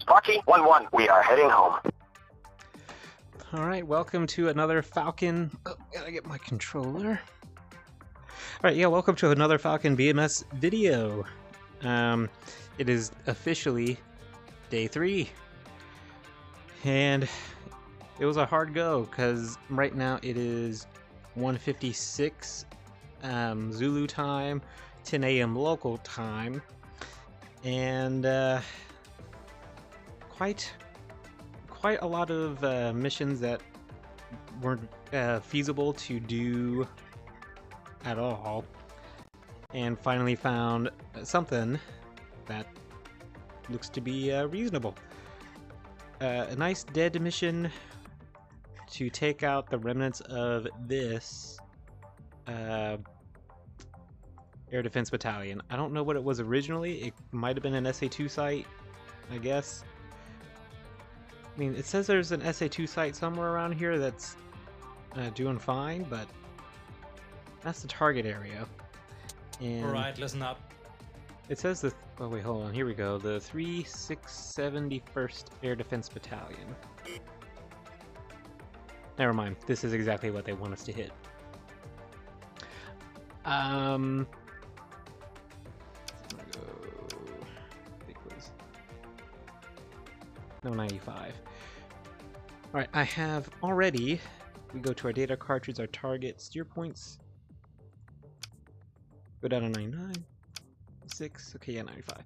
Sparky, 1-1. We are heading home. Alright, welcome to another Falcon... Oh, gotta get my controller. Alright, yeah, welcome to another Falcon BMS video. It is officially day 3. And it was a hard go, because right now it is 1:56 Zulu time, 10 a.m. local time. And quite a lot of missions that weren't feasible to do at all, and finally found something that looks to be reasonable. A nice dead mission to take out the remnants of this air defense battalion. I don't know what it was originally. It might have been an SA2 site, I guess. I mean, it says there's an SA2 site somewhere around here that's doing fine, but that's the target area. And alright, listen up. it says the... Oh wait, hold on. Here we go. The 3671st Air Defense Battalion. Never mind. This is exactly what they want us to hit. I'm gonna go... I think it was... No, 95. Alright, I have already... We go to our data cartridge, our target steer points. Go down to 99. 6. Okay, yeah, 95.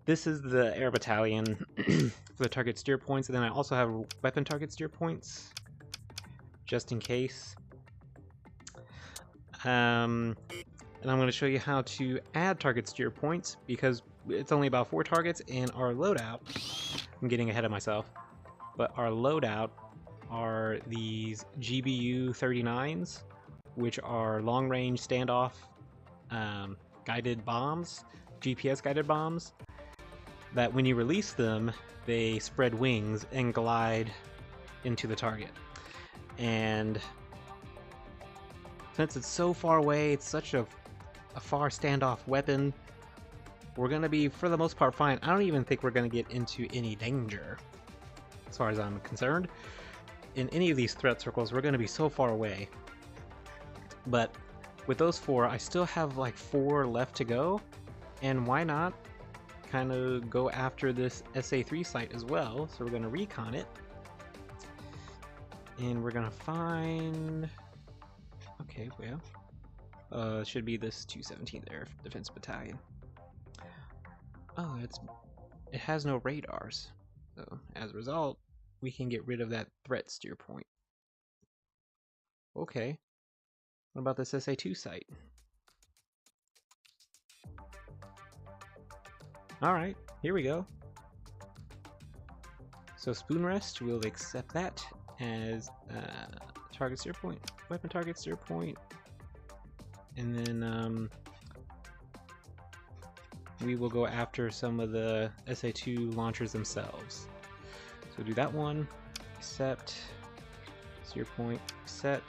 This is the air battalion for the target steer points, and then I also have weapon target steer points, just in case. And I'm going to show you how to add target steer points, because it's only about 4 targets, and our loadout... I'm getting ahead of myself. But our loadout are these GBU 39s, which are long-range standoff guided bombs, GPS guided bombs, that when you release them, they spread wings and glide into the target. And since it's so far away, it's such a far standoff weapon, we're going to be, for the most part, fine. I don't even think we're going to get into any danger, as far as I'm concerned. In any of these threat circles, we're going to be so far away. But with those 4, I still have like 4 left to go. And why not kind of go after this SA3 site as well? So we're going to recon it. And we're going to find... Okay, well... it should be this 217th Air Defense Battalion. Oh, it has no radars. So, as a result, we can get rid of that threat steer point. Okay. What about this SA2 site? Alright, here we go. So spoon rest, we'll accept that as target steer point, weapon target steer point. And then we will go after some of the SA2 launchers themselves. So do that one, accept, steer point, set,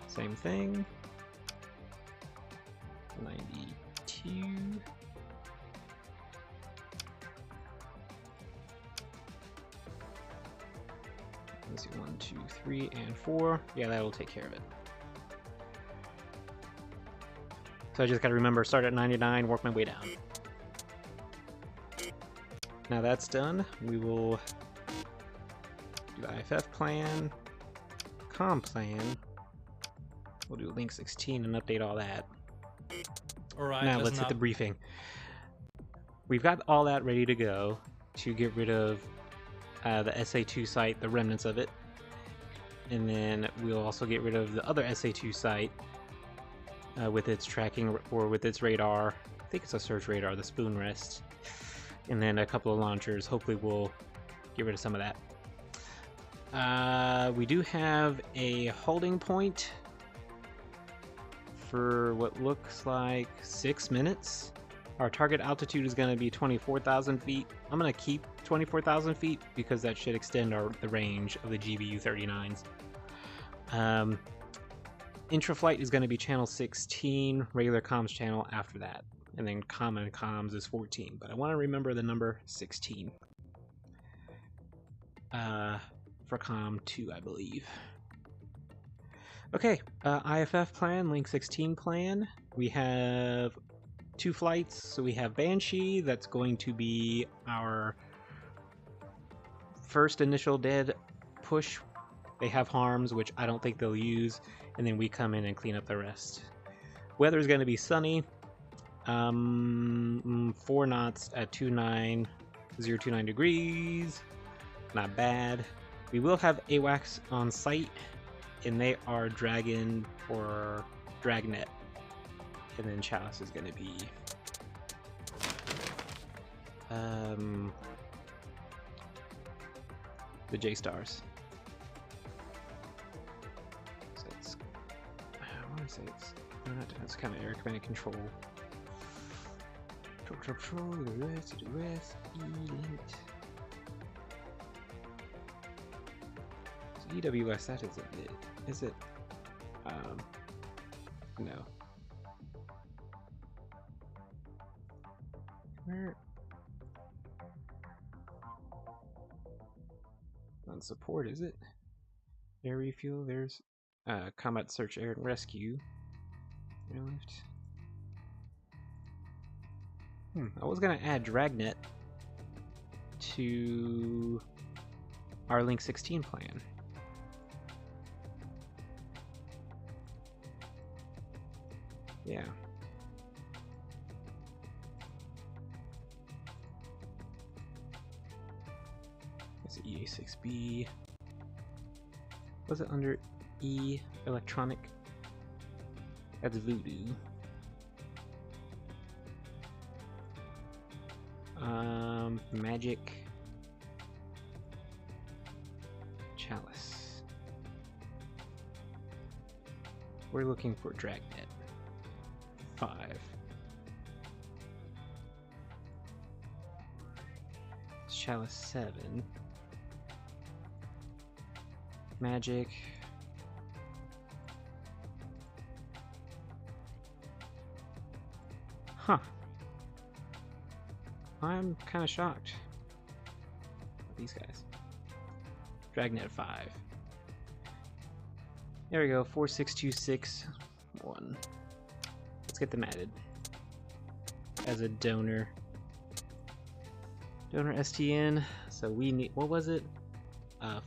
same thing, 92, let's see, 1, 2, 3, and 4, yeah, that'll take care of it. So I just gotta remember, start at 99, work my way down. Now that's done, we will do IFF plan, comm plan, we'll do link 16 and update all that. Alright, now let's hit the briefing. We've got all that ready to go to get rid of the SA2 site, the remnants of it. And then we'll also get rid of the other SA2 site with its tracking or with its radar. I think it's a search radar, the spoon rest. And then a couple of launchers. Hopefully we'll get rid of some of that. We do have a holding point for what looks like 6 minutes. Our target altitude is going to be 24,000 feet. I'm going to keep 24,000 feet because that should extend the range of the GBU 39s. Intraflight is going to be channel 16, regular comms channel after that. and then common comms is 14. But I want to remember the number 16 for comm 2, I believe. Okay, IFF plan, Link 16 plan. We have 2 flights. So we have Banshee, that's going to be our first initial dead push. They have harms, which I don't think they'll use, and then we come in and clean up the rest. Weather is going to be sunny. 4 knots at 029 degrees. Not bad. We will have AWACS on site, and they are Dragon or Dragnet. And then Chalice is going to be the J-Stars. So it's, I want to say it's kind of air command and control. Control, the rest, E-linked. So EWS, that isn't it. Is it? No. Where? On support, is it? Air refuel, there's combat search, air and rescue. Airlift. I was gonna add Dragnet to our Link 16 plan. Yeah. It's EA6B. Was it under E electronic? That's Voodoo. Magic. Chalice. We're looking for Dragnet. 5. Chalice 7. Magic. Huh. I'm kind of shocked. These guys. Dragnet 5. There we go. 46261. Let's get them added as a donor. Donor STN. So we need, what was it?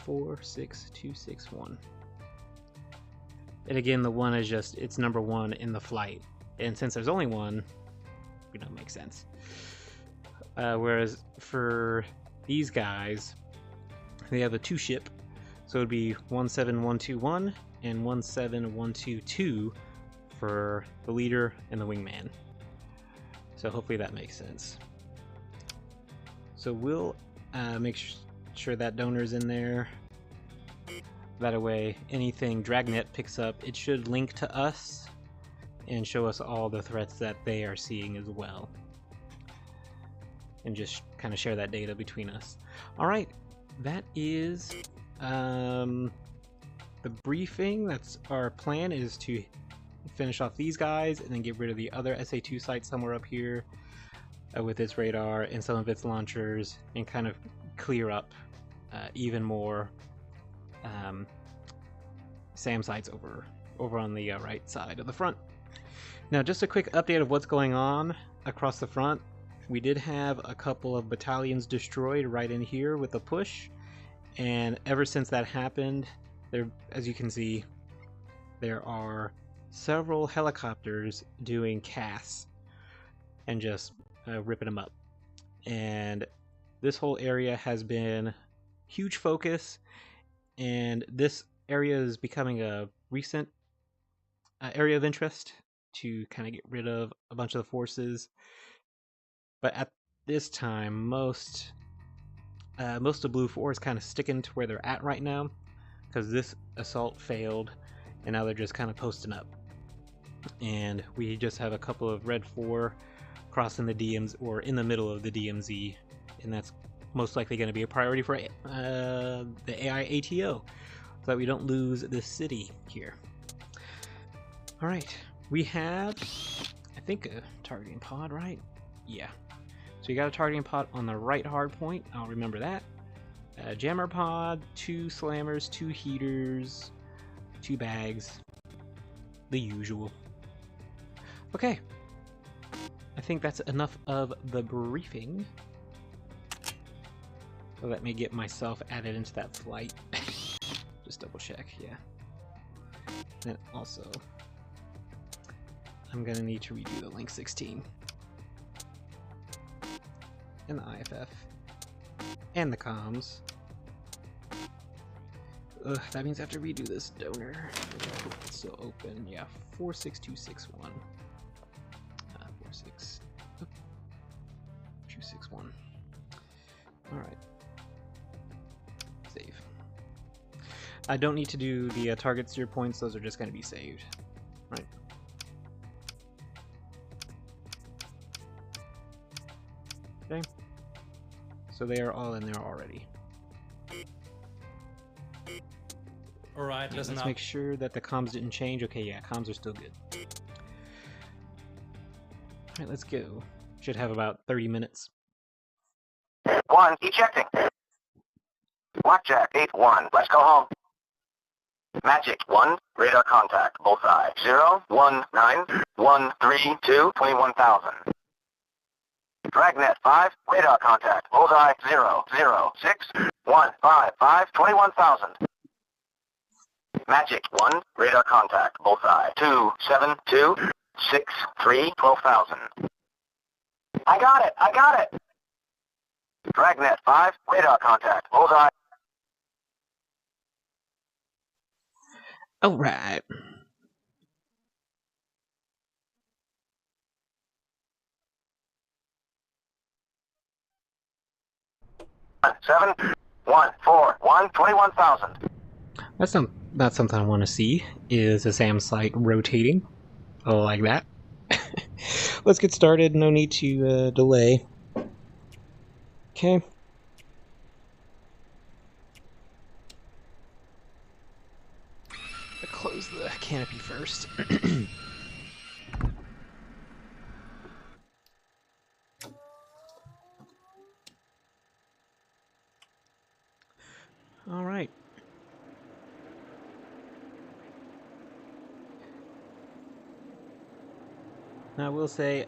46261. And again, the 1 is just, it's number 1 in the flight. And since there's only 1, you know, makes sense. Whereas for these guys, they have a 2 ship. So it'd be 17121 and 17122 for the leader and the wingman. So hopefully that makes sense. So we'll make sure that donor's in there. That way, anything Dragnet picks up, it should link to us and show us all the threats that they are seeing as well. And just kind of share that data between us. Alright, that is the briefing. That's our plan, is to finish off these guys and then get rid of the other SA2 site somewhere up here with its radar and some of its launchers, and kind of clear up even more SAM sites over on the right side of the front. Now, just a quick update of what's going on across the front. We did have a couple of battalions destroyed right in here with a push, and ever since that happened, there, as you can see, there are several helicopters doing casts and just ripping them up. And this whole area has been huge focus, and this area is becoming a recent area of interest to kind of get rid of a bunch of the forces. But at this time, most of Blue 4 is kind of sticking to where they're at right now, because this assault failed, and now they're just kind of posting up. And we just have a couple of Red 4 crossing the DMZ, or in the middle of the DMZ, and that's most likely going to be a priority for the AI ATO, so that we don't lose this city here. Alright, we have, I think a targeting pod, right? Yeah. So you got a targeting pod on the right hard point. I'll remember that. Jammer pod, 2 slammers, 2 heaters, 2 bags. The usual. Okay. I think that's enough of the briefing. So let me get myself added into that flight. Just double check, yeah. And also, I'm gonna need to redo the Link 16. And the IFF. And the comms. Ugh, that means I have to redo this donor. I hope it's still open. Yeah, 46261. 46261. Alright. Save. I don't need to do the target steer points, those are just going to be saved. Right. Okay. So they are all in there already. Alright, Yeah, let's make sure that the comms didn't change. Okay, yeah, comms are still good. Alright, let's go. Should have about 30 minutes. 1, ejecting. Blackjack 8-1, let's go home. Magic 1, radar contact, bullseye. 0, 1, 9, 1, 3, 2, 21,000. Dragnet 5, radar contact, bullseye. 0, 0, 6, 1, 5, 5, 21,000. Magic 1, radar contact, bullseye. 2, 7, 2, 6, 3, 12,000. I got it, I got it. Dragnet 5, radar contact, bullseye. Alright. Seven, 1, 4, 1, 21,000. That's not something I want to see, is a SAM site rotating. Like that. Let's get started, no need to delay. Okay. I'll close the canopy first. All right. Now I will say,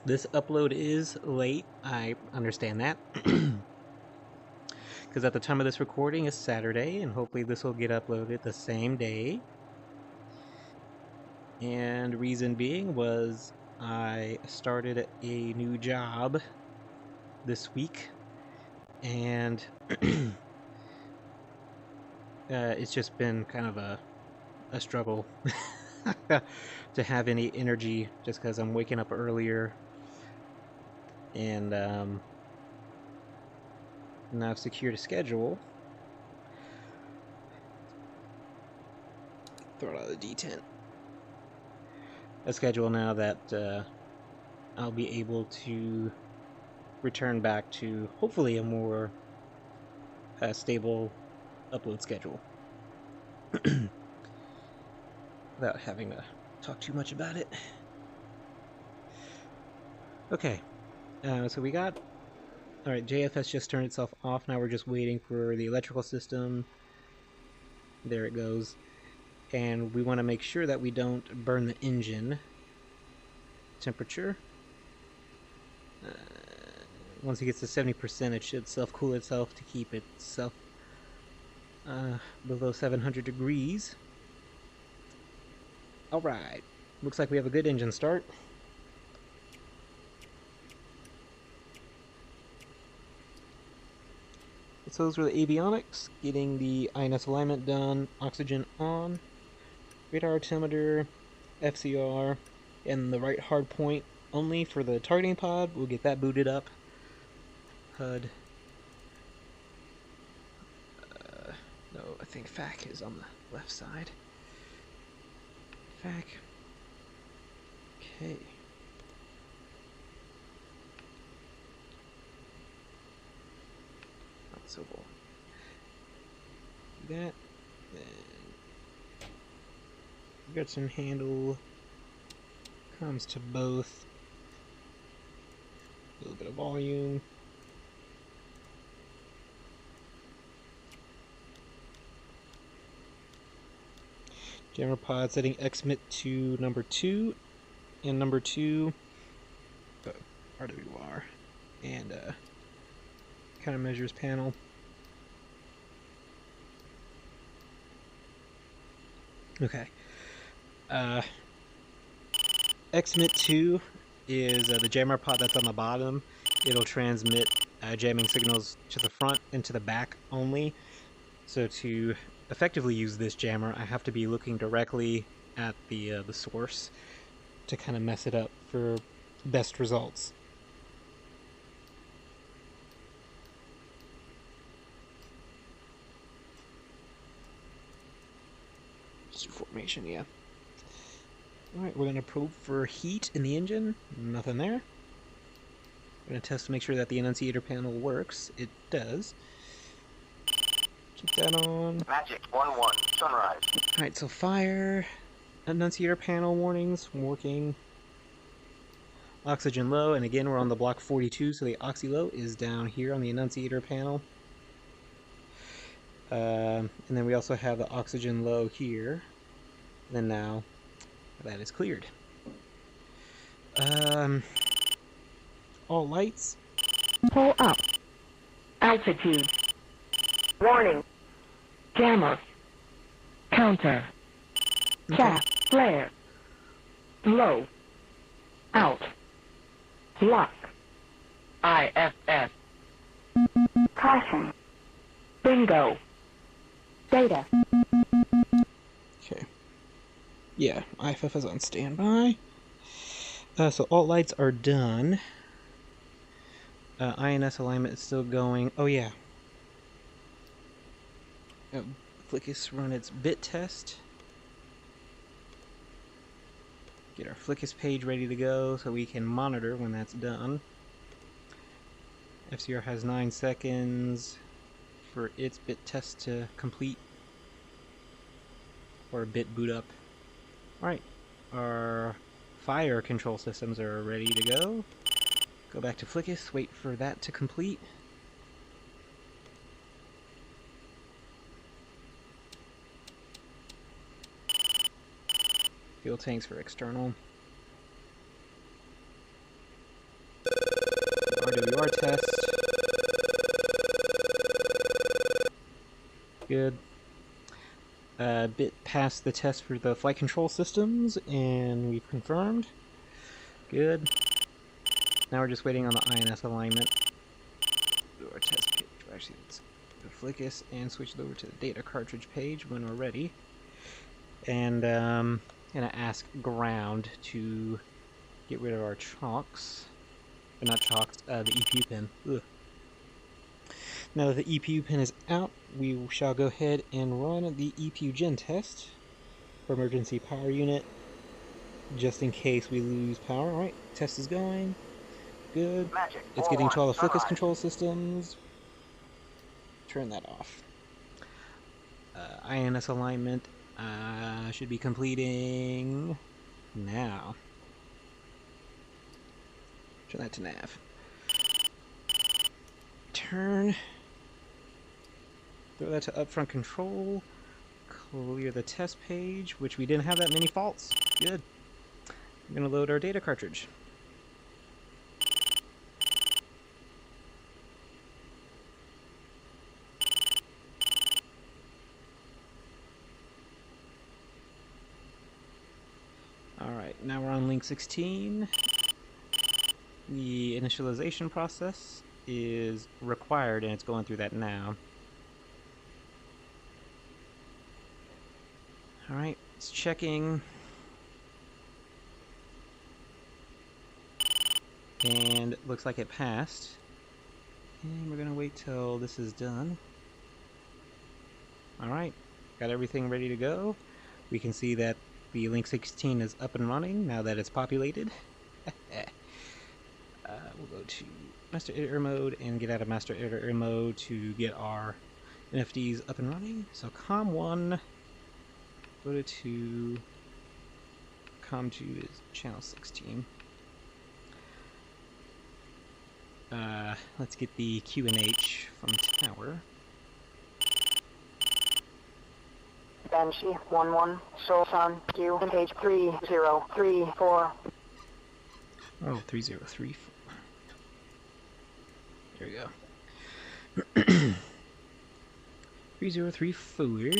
this upload is late. I understand that. Because at the time of this recording is Saturday, and hopefully this will get uploaded the same day. And reason being was I started a new job this week, and it's just been kind of a struggle to have any energy, just because I'm waking up earlier, and now I've secured a schedule. Throw it out of the D10. A schedule now that I'll be able to return back to hopefully a more stable upload schedule without having to talk too much about it. Okay, so we got... Alright, JFS just turned itself off. Now we're just waiting for the electrical system. There it goes. And we want to make sure that we don't burn the engine. Temperature. Once it gets to 70%, it should self-cool itself to keep itself below 700 degrees. Alright. Looks like we have a good engine start. So those were the avionics, getting the INS alignment done, oxygen on, radar altimeter, FCR, and the right hard point only for the targeting pod. We'll get that booted up. HUD. No, I think FAC is on the left side. FAC. Okay. So we'll do that. Then got some handle comes to both. A little bit of volume. Jammer pod setting XMIT to number 2, and number 2 RWR, and countermeasures panel. Okay. XMIT 2 is the jammer pod that's on the bottom. It'll transmit jamming signals to the front and to the back only. So to effectively use this jammer, I have to be looking directly at the source to kind of mess it up for best results. Formation, yeah. Alright, we're going to probe for heat in the engine. Nothing there. We're going to test to make sure that the annunciator panel works. It does. Keep that on. Magic 1-1, sunrise. Alright, so fire. Annunciator panel warnings working. Oxygen low, and again we're on the block 42, so the oxy low is down here on the annunciator panel. And then we also have the oxygen low here. And then now that is cleared. All lights. Pull up. Altitude. Warning. Jammer. Counter. Cap. Flare. Low. Out. Lock. IFS. Caution. Bingo. Data. Okay. Yeah, IFF is on standby. So all lights are done. INS alignment is still going. Oh yeah. Flickus run its bit test. Get our Flickus page ready to go so we can monitor when that's done. FCR has 9 seconds for its bit test to complete. Or bit boot up. Alright, our fire control systems are ready to go. Go back to Flickus, wait for that to complete. Fuel tanks for external. RWR test. Good. Bit passed the test for the flight control systems, and we've confirmed. Good. Now we're just waiting on the INS alignment. Do our test page. Actually, let's go to Flickus and switch it over to the data cartridge page when we're ready. And I'm gonna ask ground to get rid of our chocks. Or not chocks, the EPU pin. Ugh. Now that the EPU pin is out, we shall go ahead and run the EPU gen test for emergency power unit, just in case we lose power. Alright, test is going. Good. Magic It's getting to all the Flickus sunrise. control systems. Turn that off. INS alignment should be completing now. Turn that to nav. Turn. Throw that to upfront control. Clear the test page, which we didn't have that many faults. Good. We're going to load our data cartridge. Alright, now we're on link 16. The initialization process is required, and it's going through that now. Alright, it's checking. And it looks like it passed. And we're gonna wait till this is done. Alright, got everything ready to go. We can see that the Link 16 is up and running now that it's populated. We'll go to Master Editor mode and get out of Master Editor mode to get our NFDs up and running. So COM1, go to 2, COM2 is channel 16. Let's get the QNH from tower. Banshee 1-1, Solsan, Q, and page 3034. Oh, 3034. There we go. 3034.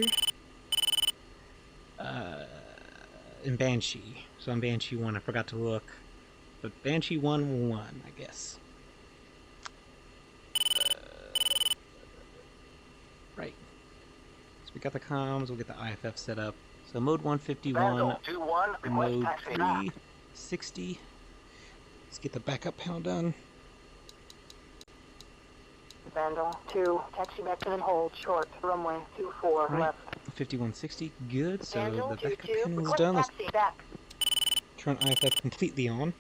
In Banshee. So on Banshee 1, I forgot to look. But Banshee 1-1, I guess. Right. So we got the comms, we'll get the IFF set up. So mode 151, mode 360. Let's get the backup panel done. Vandal 2, taxi back and hold short, runway 24 Right. left. 5160, good. So Vandal the backup 22, panel is request done. Let's taxi back. turn IFF completely on.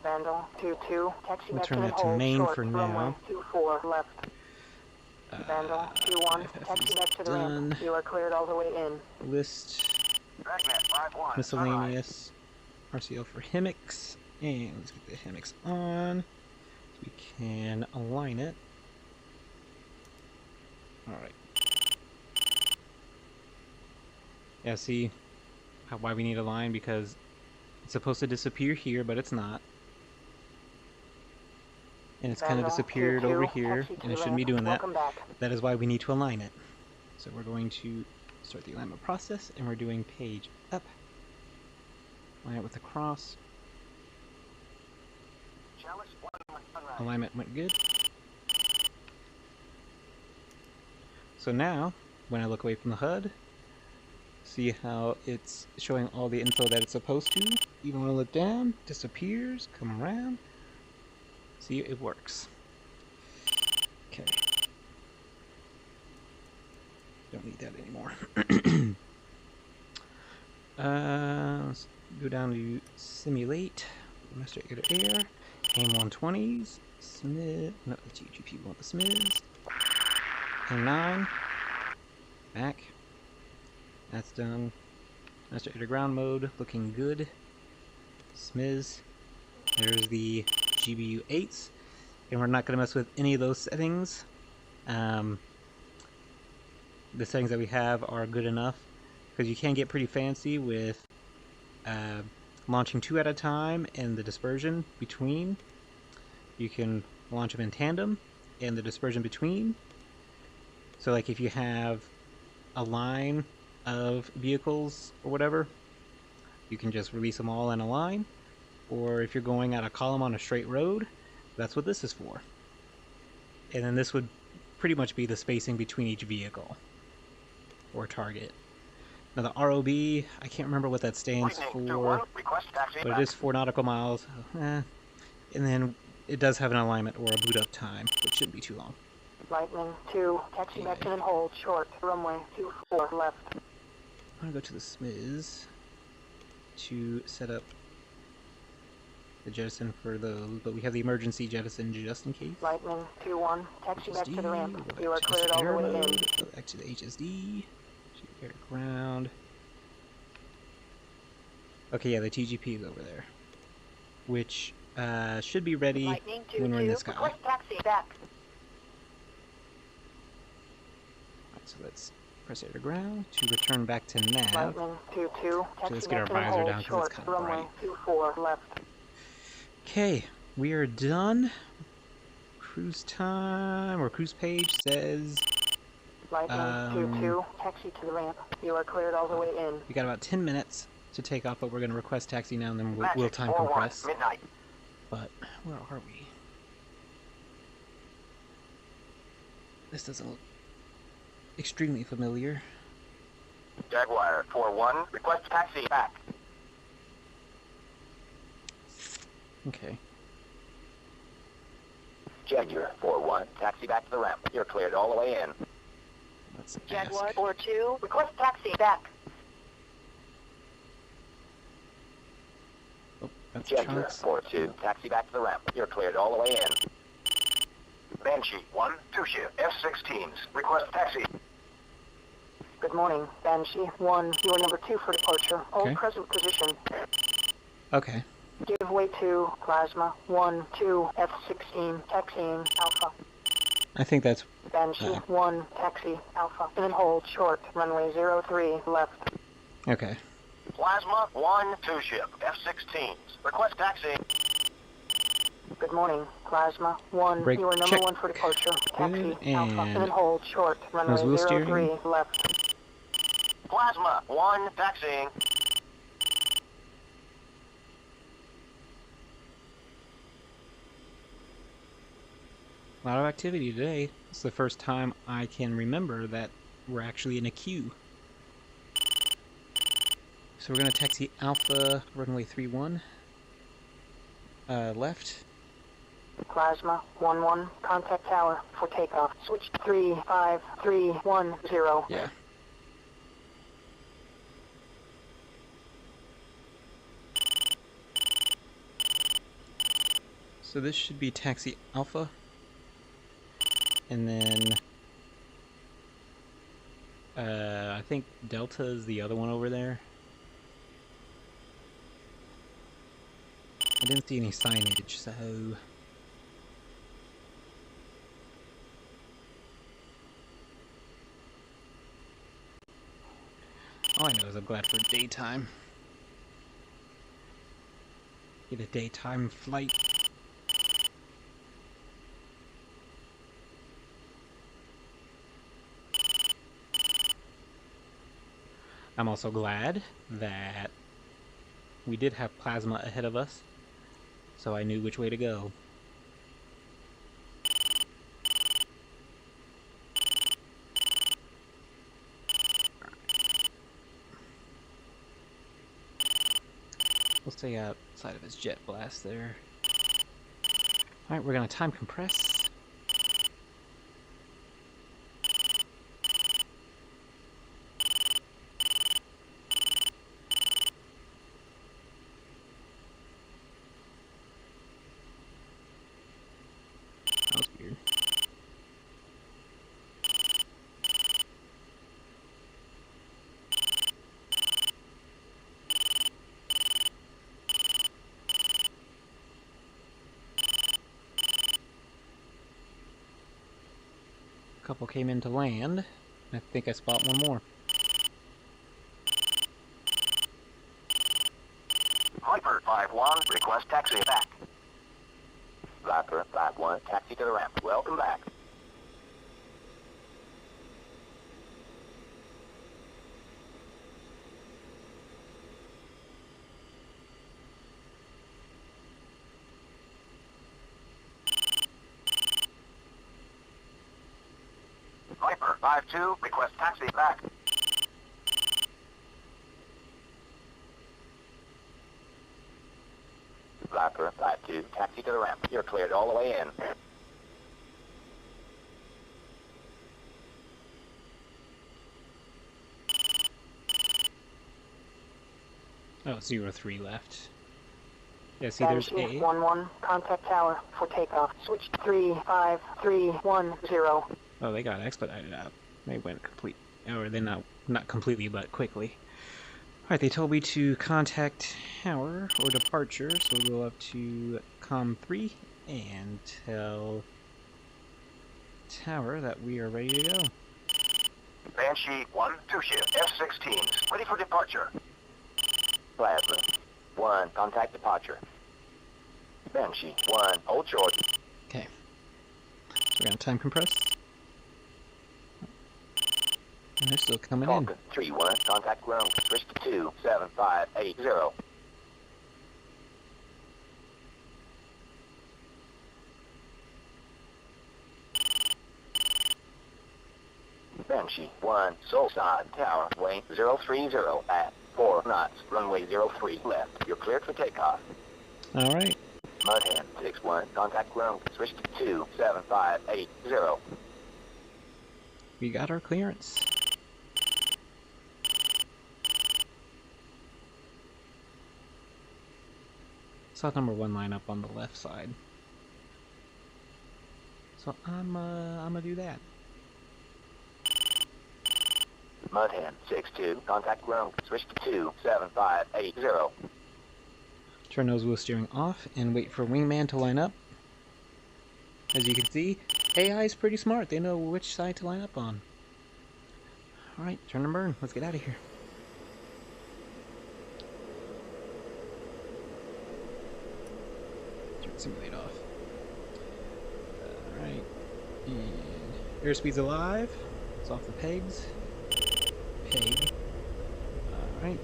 Vandal 22, taxi We'll back turn and that to hold main short, for runway now. 24 left. Vandal 21, IFF taxi is back to the done. ramp. You are cleared all the way in. List Dragnet 5-1. miscellaneous RCL for Hemix, and let's get the Hemix on so we can align it. Alright. Yeah, see why we need a line, because it's supposed to disappear here, but it's not. And it's kind of Vandal disappeared 22, over here, taxi to and the it shouldn't be ramp. doing that. Welcome back. That is why we need to align it. So we're going to start the alignment process, and we're doing page up. Align it with the cross. Chalice 1 sunrise. Alignment went good. So now, when I look away from the HUD, see how it's showing all the info that it's supposed to. Even when I look down, disappears, come around. See, it works. Okay. Don't need that anymore. Let's go down to simulate. Master Air. Aim 120s. Smith. No, that's UGP. We want the Smiths. Aim 9. Back. That's done. Master Air ground mode. Looking good. Smiths. There's the GBU 8s. And we're not going to mess with any of those settings. The settings that we have are good enough, because you can get pretty fancy with launching 2 at a time and the dispersion between. You can launch them in tandem and the dispersion between. So like if you have a line of vehicles or whatever, you can just release them all in a line. Or if you're going at a column on a straight road, that's what this is for. And then this would pretty much be the spacing between each vehicle or target. Now the ROB, I can't remember what that stands for, but it is 4 nautical miles. And then it does have an alignment or a boot up time, which shouldn't be too long. Lightning 2, taxi back and hold short, runway 24 left. I'm gonna go to the Smiz to set up the jettison for those, but we have the emergency jettison just in case. Lightning 2-1, taxi back to the HSD, ramp. we'll go You are back to cleared all the air way in. mode, go back to the HSD, to air ground. Okay, yeah, the TGP is over there, which should be ready Lightning when we're in the 2-2, sky. request taxi back. Right, so let's press air to ground to return back to nav. Lightning 2-2, taxi let's get our back and visor hold down 'cause it's short, kinda runway bright. 24 left. Okay, we are done. Cruise time, or cruise page says Lightning 2-2, taxi to the ramp. You are cleared all the way in. we got about 10 minutes to take off, but we're going to request taxi now and then we'll Magic time 4-1, compress. midnight. But where are we? This doesn't look extremely familiar. Jaguar 4-1, request taxi back. Okay. Jaguar 4-1, taxi back to the ramp. You're cleared all the way in. Let's Jaguar ask. 4-2, request taxi back. Oh, that's Jaguar Chunks. 4-2, taxi back to the ramp. You're cleared all the way in. Banshee 1, 2 shift, F-16s, request taxi. Good morning, Banshee 1. You are number 2 for departure. Hold Okay. present position. Okay. Give way to Plasma 1, 2, F-16, taxiing Alpha. I think that's... Banshee 1, taxi Alpha. And then hold short, runway 03 left. Okay. Plasma 1-2 ship, F-16s. Request taxi. Good morning, Plasma 1. Brake You are number check. 1 for departure. Taxi Good, Alpha. And then and hold short, runway wheel steering. 03 left. Plasma 1 taxiing. A lot of activity today. It's the first time I can remember that we're actually in a queue. So we're going to taxi Alpha, runway 31. Left. Plasma 1-1, contact tower for takeoff. Switch 35310. Yeah. So this should be taxi Alpha. And then I think Delta is the other one over there. I didn't see any signage, so all I know is I'm glad for daytime. Get a daytime flight. I'm also glad that we did have Plasma ahead of us, so I knew which way to go. We'll stay outside of his jet blast there. Alright, we're gonna time compress. That was weird. Couple came in to land. I think I spot one more. Viper 5-1, request taxi back. Viper 5-1, taxi to the ramp. Welcome back. Viper 5-2, request taxi back. Viper 5-2, taxi to the ramp. You're cleared all the way in. Oh, 03 left. Yeah, see, there's Banshee A. 1-1, contact tower for takeoff. Switch 35310. Oh, they got expedited out. They went complete, or they not completely, but quickly. Alright, they told me to contact tower or departure, so we'll go up to COM3 and tell tower that we are ready to go. Banshee 1-2 ship, F-16s, ready for departure. Plasma 1, contact departure. Banshee 1, hold short. Okay. So we're gonna time compress. And they're still coming in. Falcon 3-1, contact ground, switch to 27580. Banshee 1, Soul Side Tower, way 030 at 4 knots, runway 03 left. You're cleared for takeoff. Alright. Mudhand 6-1, contact ground, switch to 27580. We got our clearance. Saw number 1 line up on the left side. So I'm gonna do that. Mudhen 6-2, contact ground, switch to 27580. Turn nose wheel steering off and wait for wingman to line up. As you can see, AI is pretty smart. They know which side to line up on. Alright, turn and burn. Let's get out of here. Turn simulate off. Alright. And airspeed's alive. It's off the pegs. Peg. Alright.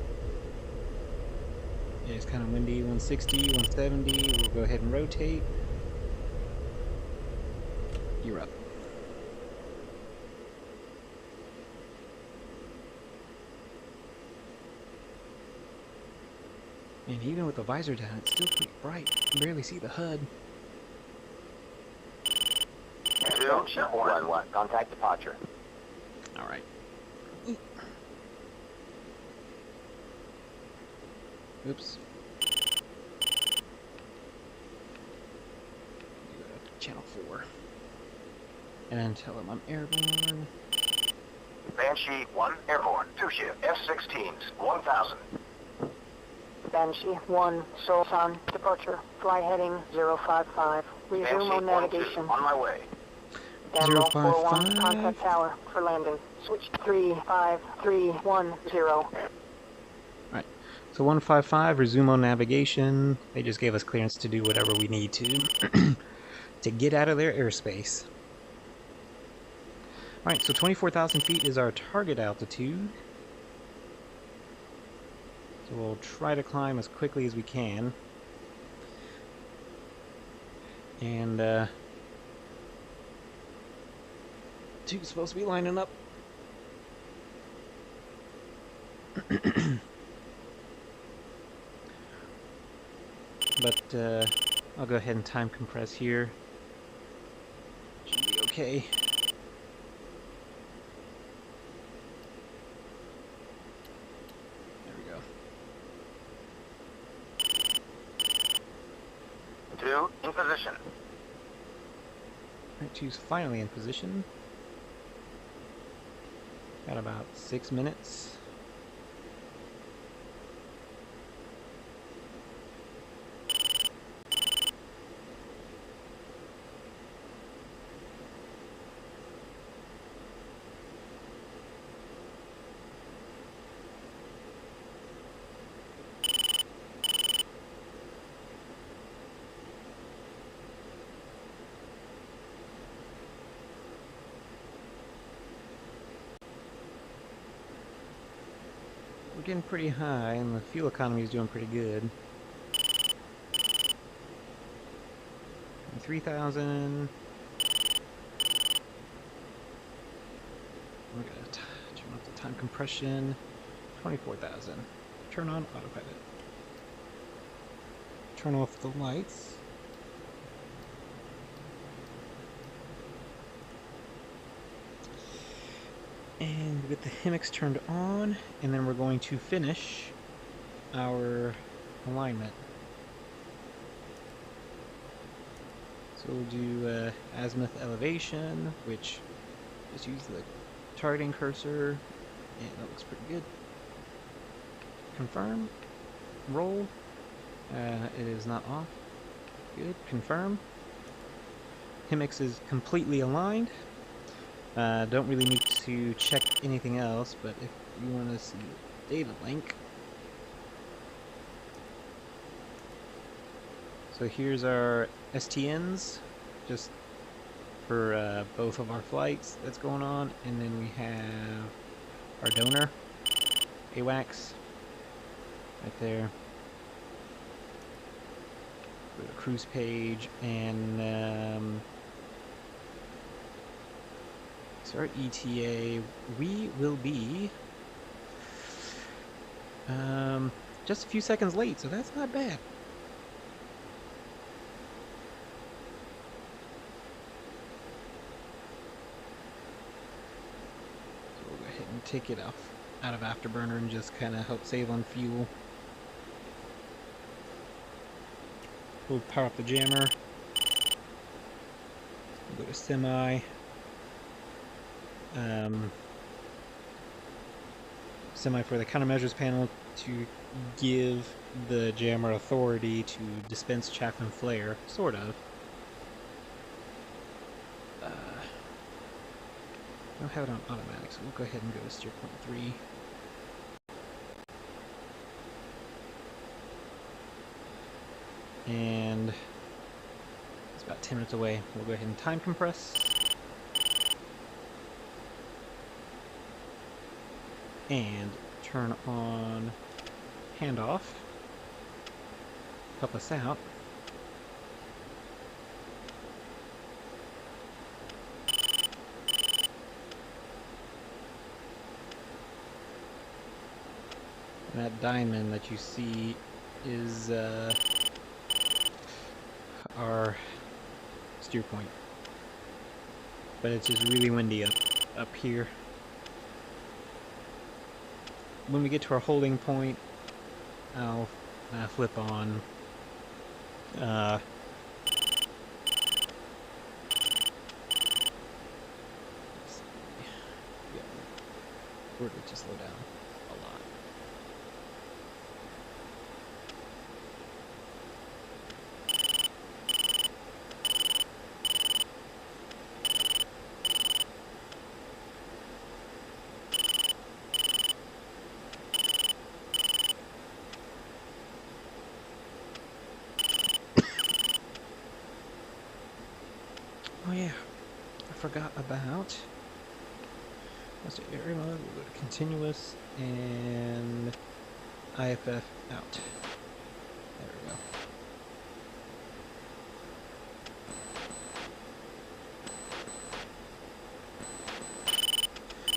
Yeah, it's kind of windy. 160, 170. We'll go ahead and rotate. You're up. And even with the visor down, it's still pretty bright. You can barely see the HUD. 211, contact departure. Alright. Oops. Go to channel 4. And tell him I'm airborne. Banshee 1, airborne, 2 shift, F-16s, 1000. Banshee 1, Solsan, departure. Fly heading 055. Resume Banshee on 1-2, navigation. on my way. Admiral 41, 055. contact tower for landing. Switch 35310. Right. So 155, resume on navigation. They just gave us clearance to do whatever we need to to get out of their airspace. Alright, so 24,000 feet is our target altitude. So we'll try to climb as quickly as we can. And, two's supposed to be lining up. But, I'll go ahead and time compress here. Should be okay. There we go. 2, in position. Alright, two's finally in position. Got about 6 minutes. We're getting pretty high, and the fuel economy is doing pretty good. 3,000. We're gonna turn off the time compression. 24,000. Turn on autopilot. Turn off the lights. And get the Avionics turned on, and then we're going to finish our alignment. So we'll do azimuth elevation, which just use the targeting cursor, and that looks pretty good. Confirm, roll. It is not off. Good. Confirm. Avionics is completely aligned. Don't really need to check anything else, but if you want to see the data link. So here's our STNs, just for both of our flights that's going on, and then we have our donor, AWACS, right there. Go to cruise page, and so our ETA, we will be just a few seconds late, so that's not bad. So we'll go ahead and take it out of Afterburner and just kind of help save on fuel. We'll power up the jammer. We'll go to semi. semi for the countermeasures panel to give the jammer authority to dispense chaff and flare, sort of. I don't have it on automatic, so we'll go ahead and go to steer point 3. And it's about 10 minutes away. We'll go ahead and time compress. And turn on handoff. Help us out. And that diamond that you see is our steer point. But it's just really windy up here. When we get to our holding point, I'll flip on we're going to slow down a lot. Oh yeah, I forgot about let's do area mode, we'll go to continuous and IFF out. There we go.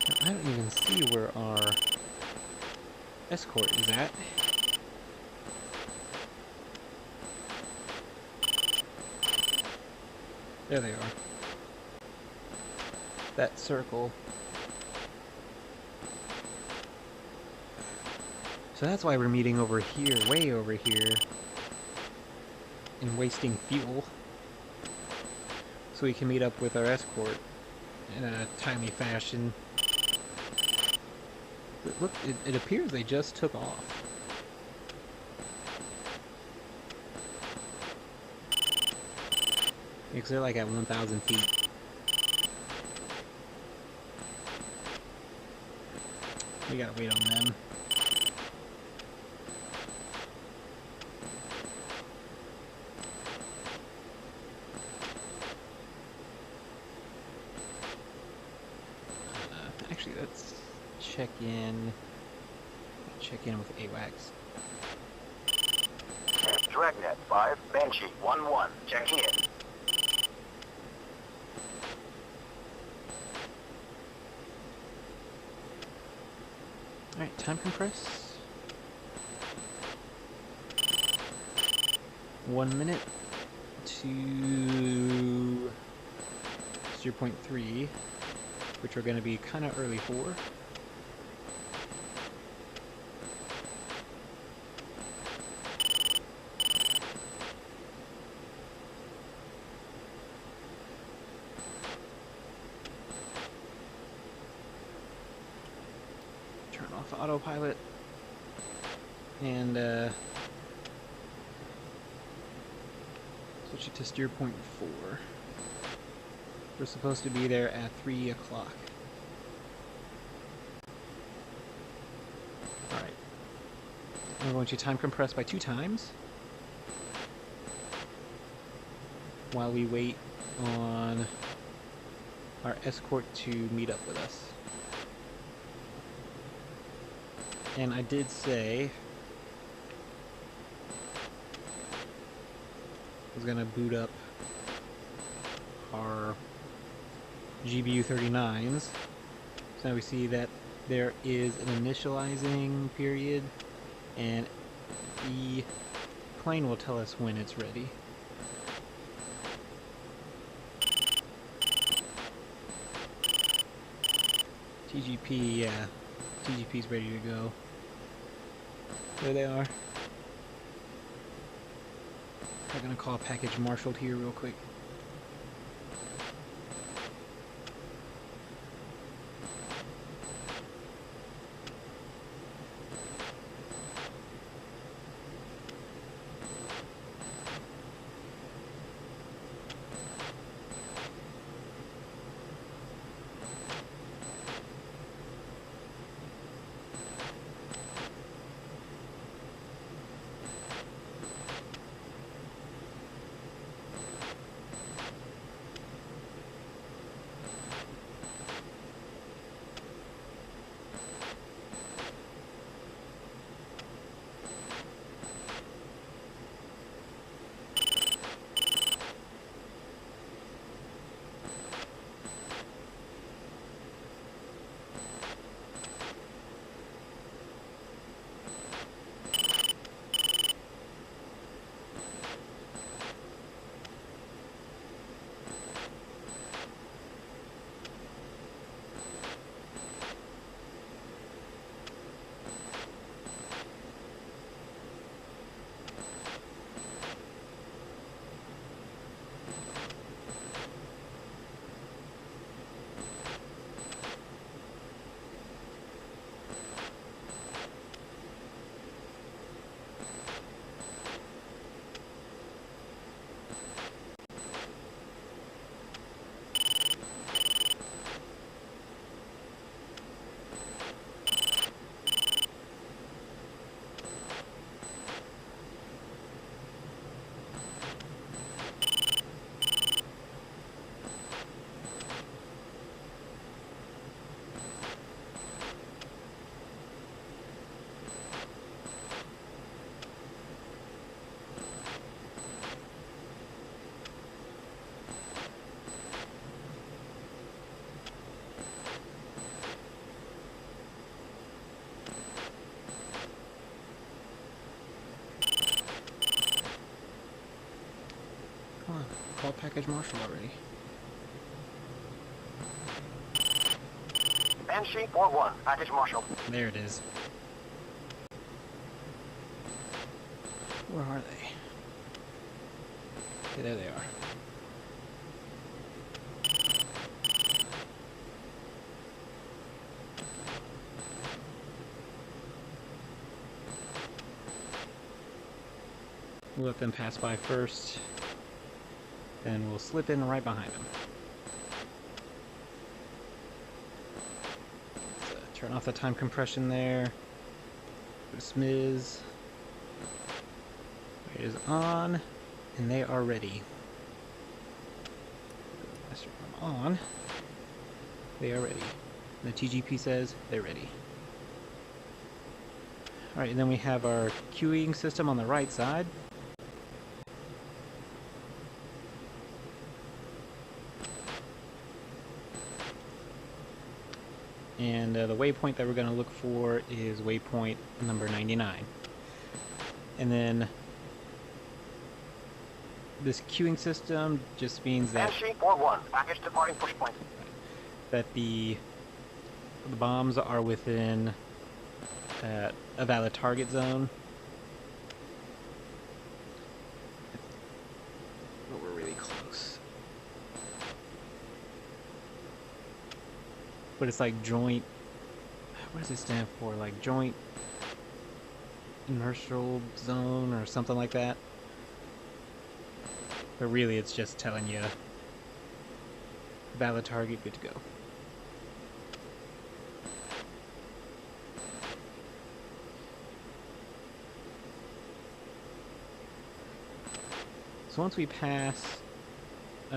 Now, I don't even see where our escort is at. There they are. That circle. So that's why we're meeting over here, way over here, and wasting fuel. So we can meet up with our escort in a timely fashion. But look, it appears they just took off. Because they're like at 1,000 feet. We gotta wait on them. Actually, let's check in with AWACS. Dragnet 5, Banshee 1-1, checking in. Alright, time compress. 1 minute to 0.3, which we're going to be kind of early for. Turn off autopilot and switch it to steer point 4. We're supposed to be there at 3 o'clock. Alright. I'm going to time compress by 2 times while we wait on our escort to meet up with us. And I did say I was going to boot up our GBU 39s. So now we see that there is an initializing period, and the plane will tell us when it's ready. TGP, yeah, TGP's ready to go. There they are. I'm gonna call package marshaled here real quick. Come on, call package marshal already. Banshee 4-1, package marshal. There it is. Where are they? Okay, there they are. We'll let them pass by first, then we'll slip in right behind them. Let's, turn off the time compression there. Put a smiz. It is on, and they are ready. Master arm on. They are ready. The TGP says they're ready. Alright, and then we have our queuing system on the right side. And the waypoint that we're going to look for is waypoint number 99. And then this queuing system just means that Banshee 4-1, package departing push point. that the bombs are within a valid target zone. But we're really close. But it's like joint, what does it stand for? Like joint inertial zone or something like that. But really it's just telling you valid target, good to go. So once we pass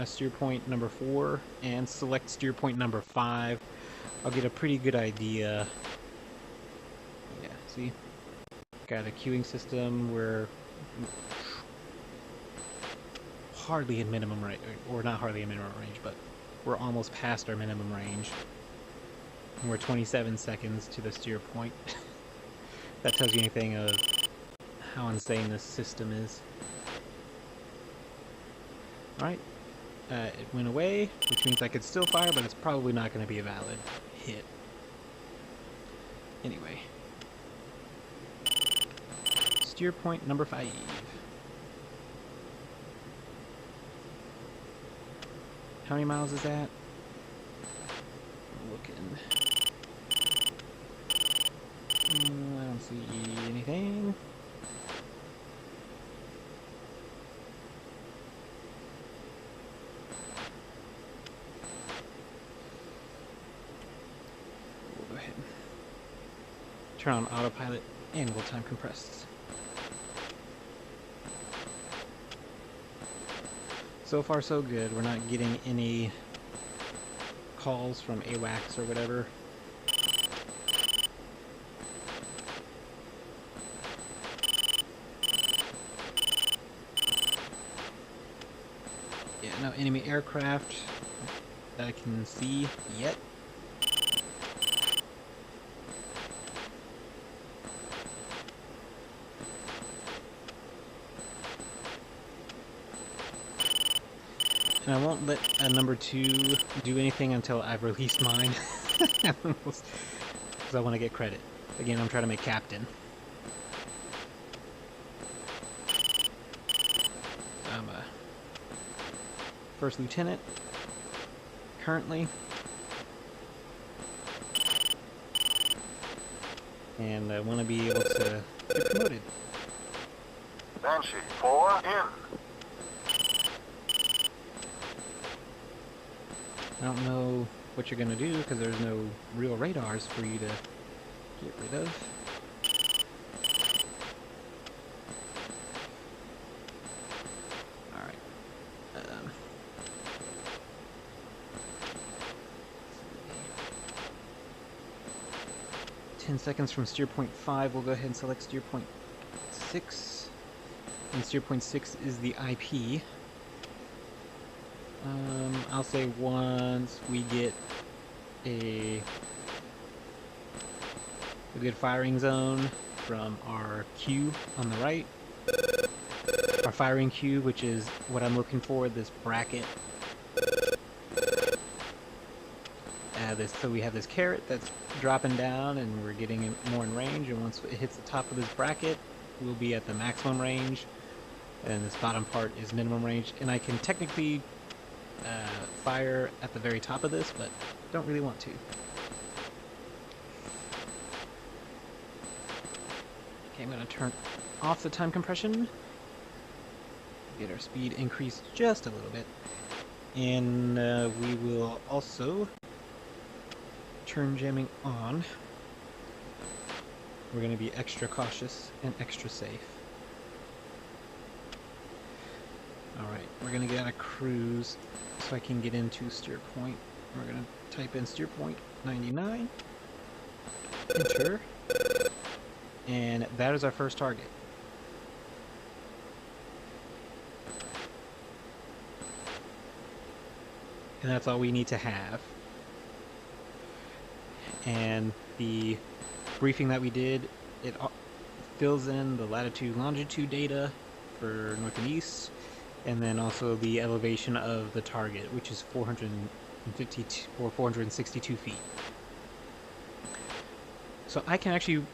steer point number 4 and select steer point number 5, I'll get a pretty good idea. Yeah, see? Got a queuing system where hardly in minimum range, or not hardly in minimum range, but we're almost past our minimum range. And we're 27 seconds to the steer point. That tells you anything of how insane this system is. Alright, it went away, which means I could still fire, but it's probably not going to be a valid hit. Anyway. Steer point number 5. How many miles is that? Looking. I don't see anything. We'll go ahead and turn on autopilot and we'll time compress. So far so good. We're not getting any calls from AWACS or whatever. Yeah, no enemy aircraft that I can see yet. And I won't let number 2 do anything until I've released mine. Because I want to get credit. Again, I'm trying to make captain. I'm a first lieutenant currently. And I want to be able to get promoted. Banshee 4 in. I don't know what you're going to do because there's no real radars for you to get rid of. Alright. 10 seconds from steer point 5, we'll go ahead and select steer point 6. And steer point 6 is the IP. I'll say once we get a good firing zone from our Q on the right, our firing cube, which is what I'm looking for, this bracket. So we have this carrot that's dropping down, and we're getting it more in range, and once it hits the top of this bracket, we'll be at the maximum range, and this bottom part is minimum range, and I can technically fire at the very top of this, but don't really want to. Okay, I'm going to turn off the time compression, get our speed increased just a little bit, and we will also turn jamming on. We're going to be extra cautious and extra safe. Alright, we're going to get out of cruise so I can get into steer point. We're going to type in steer point 99, enter, and that is our first target. And that's all we need to have. And the briefing that we did, it fills in the latitude longitude data for north and east, and then also the elevation of the target, which is 452 or 462 feet. So I can actually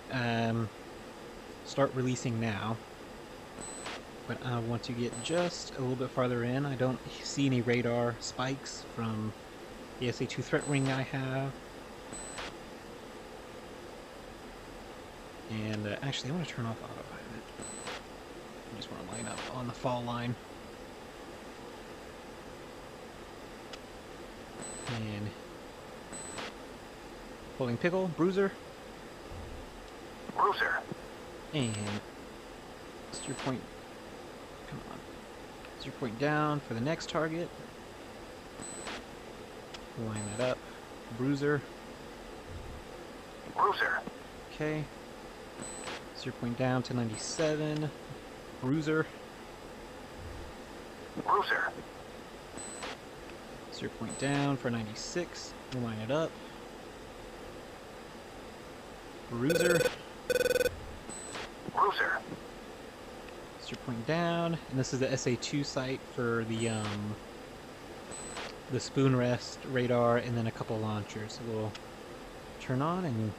start releasing now, but I want to get just a little bit farther in. I don't see any radar spikes from the SA2 threat ring I have. And actually, I want to turn off autopilot. I just want to line up on the fall line. And holding pickle, Bruiser. Bruiser. And steer point. Come on. Steer point down for the next target. Line that up. Bruiser. Bruiser. Okay. Steer point down to 97. Bruiser. Bruiser. Steer point down for 96. We'll line it up. Bruiser. Bruiser. Steer point down, and this is the SA2 site for the spoon rest radar, and then a couple launchers. So we'll turn on and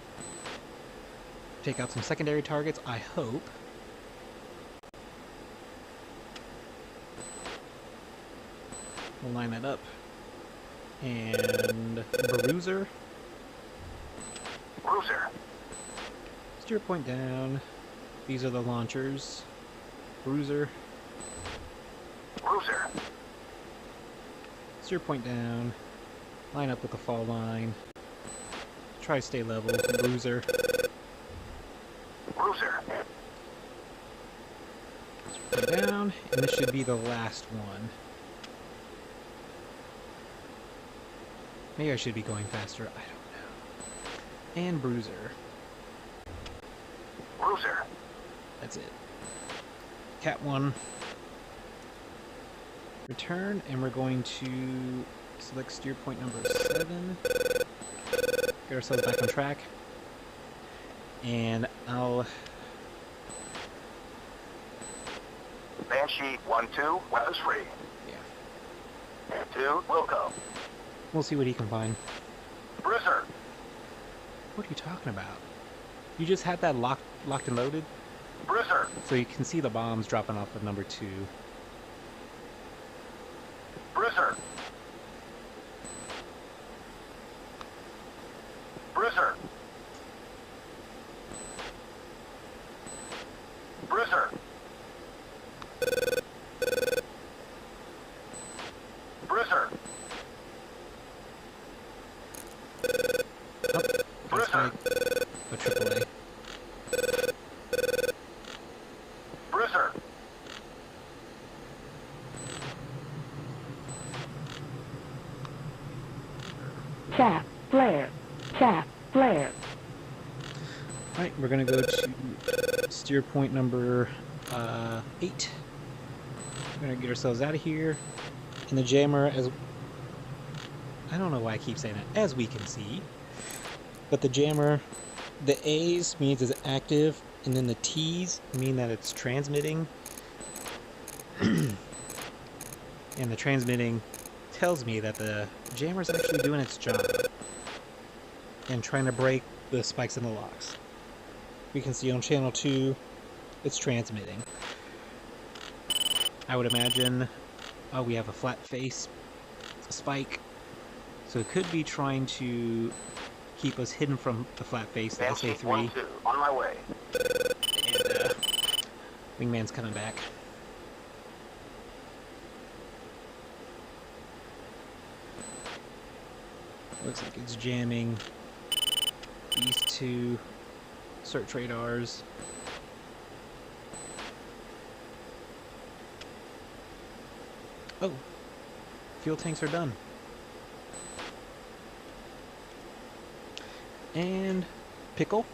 take out some secondary targets, I hope. We'll line that up. And Bruiser. Bruiser. Steer point down. These are the launchers. Bruiser. Bruiser. Steer point down. Line up with the fall line. Try to stay level. Bruiser. Bruiser. Steer point down. And this should be the last one. Maybe I should be going faster. I don't know. And Bruiser. Bruiser. That's it. Cat 1. Return, and we're going to select steer point number 7. Get ourselves back on track. And I'll... Banshee 1-2, weapons free. Yeah. 2, Wilco. We'll see what he can find. Bruiser. What are you talking about? You just had that locked and loaded? Bruiser. So you can see the bombs dropping off of number 2. Bruiser. Bruiser. Bruiser. Bruiser. Oh, that's like a AAA. Bruiser. Tap, flare. Tap, flare. Alright, we're gonna go to steer point number 8. We're gonna get ourselves out of here. And the jammer, as I don't know why I keep saying that, as we can see. But the jammer, the A's means it's active, and then the T's mean that it's transmitting. And the transmitting tells me that the jammer's actually doing its job and trying to break the spikes in the locks. We can see on channel 2 it's transmitting. I would imagine, oh, we have a flat face spike, so it could be trying to keep us hidden from the flat face, the Banshee SA3. 1-2, on my way. And Wingman's coming back. Looks like it's jamming these two search radars. Oh, fuel tanks are done. And pickle.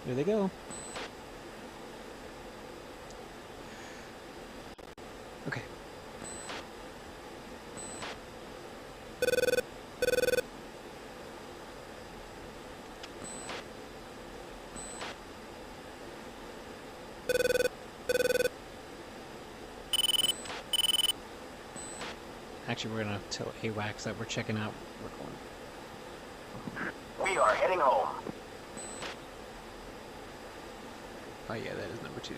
There they go. Okay. Actually, we're gonna tell AWACS that we're checking out. We're going. We are heading home. Oh yeah, that is number 2.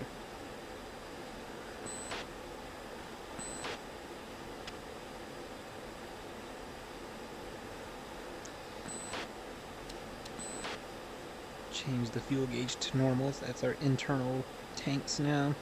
Change the fuel gauge to normals. That's our internal tanks now.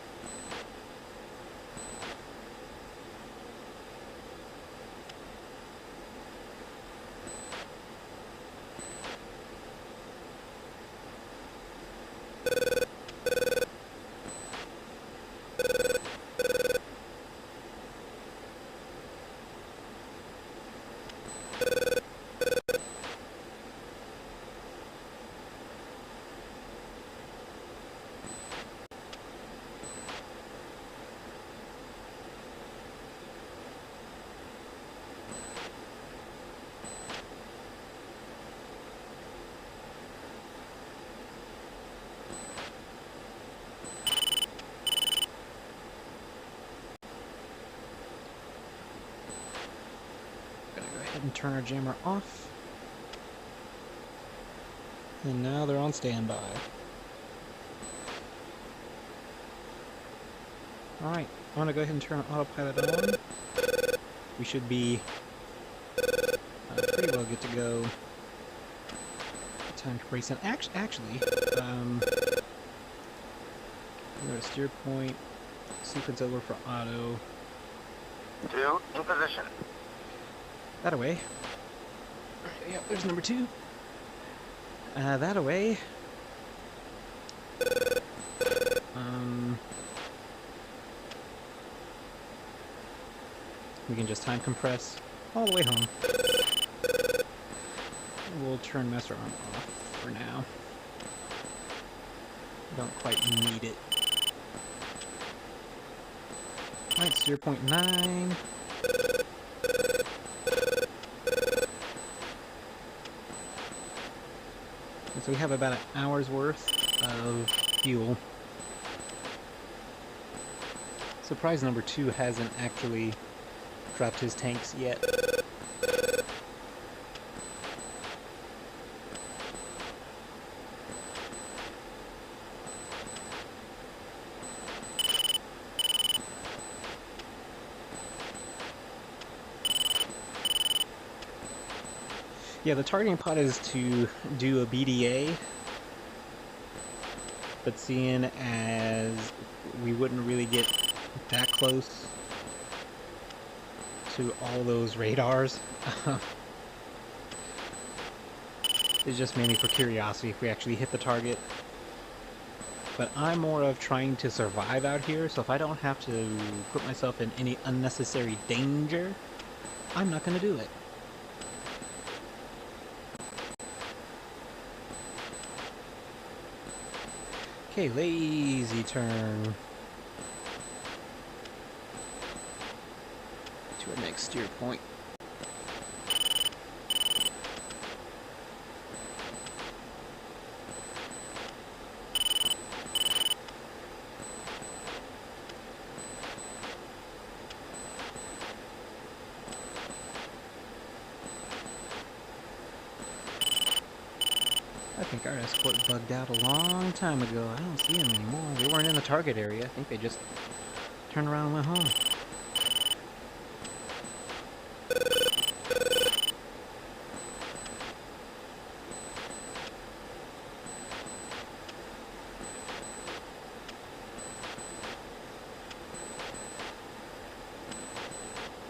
And turn our jammer off. And now they're on standby. Alright, I'm gonna go ahead and turn autopilot on. We should be pretty well good to go. Time to brace in. Actually, we're at steer point. Sequence over for auto. 2, in position. That away. Yep, there's number 2. That away. We can just time compress all the way home. We'll turn master arm off for now. Don't quite need it. Alright, 0.9. So we have about an hour's worth of fuel. Surprise number 2 hasn't actually dropped his tanks yet. Yeah, the targeting pod is to do a BDA, but seeing as we wouldn't really get that close to all those radars, it's just mainly for curiosity if we actually hit the target. But I'm more of trying to survive out here, so if I don't have to put myself in any unnecessary danger, I'm not going to do it. Okay, lazy turn to our next steer point. think our escort bugged out a long time ago. I don't see them anymore. They weren't in the target area. I think they just turned around and went home.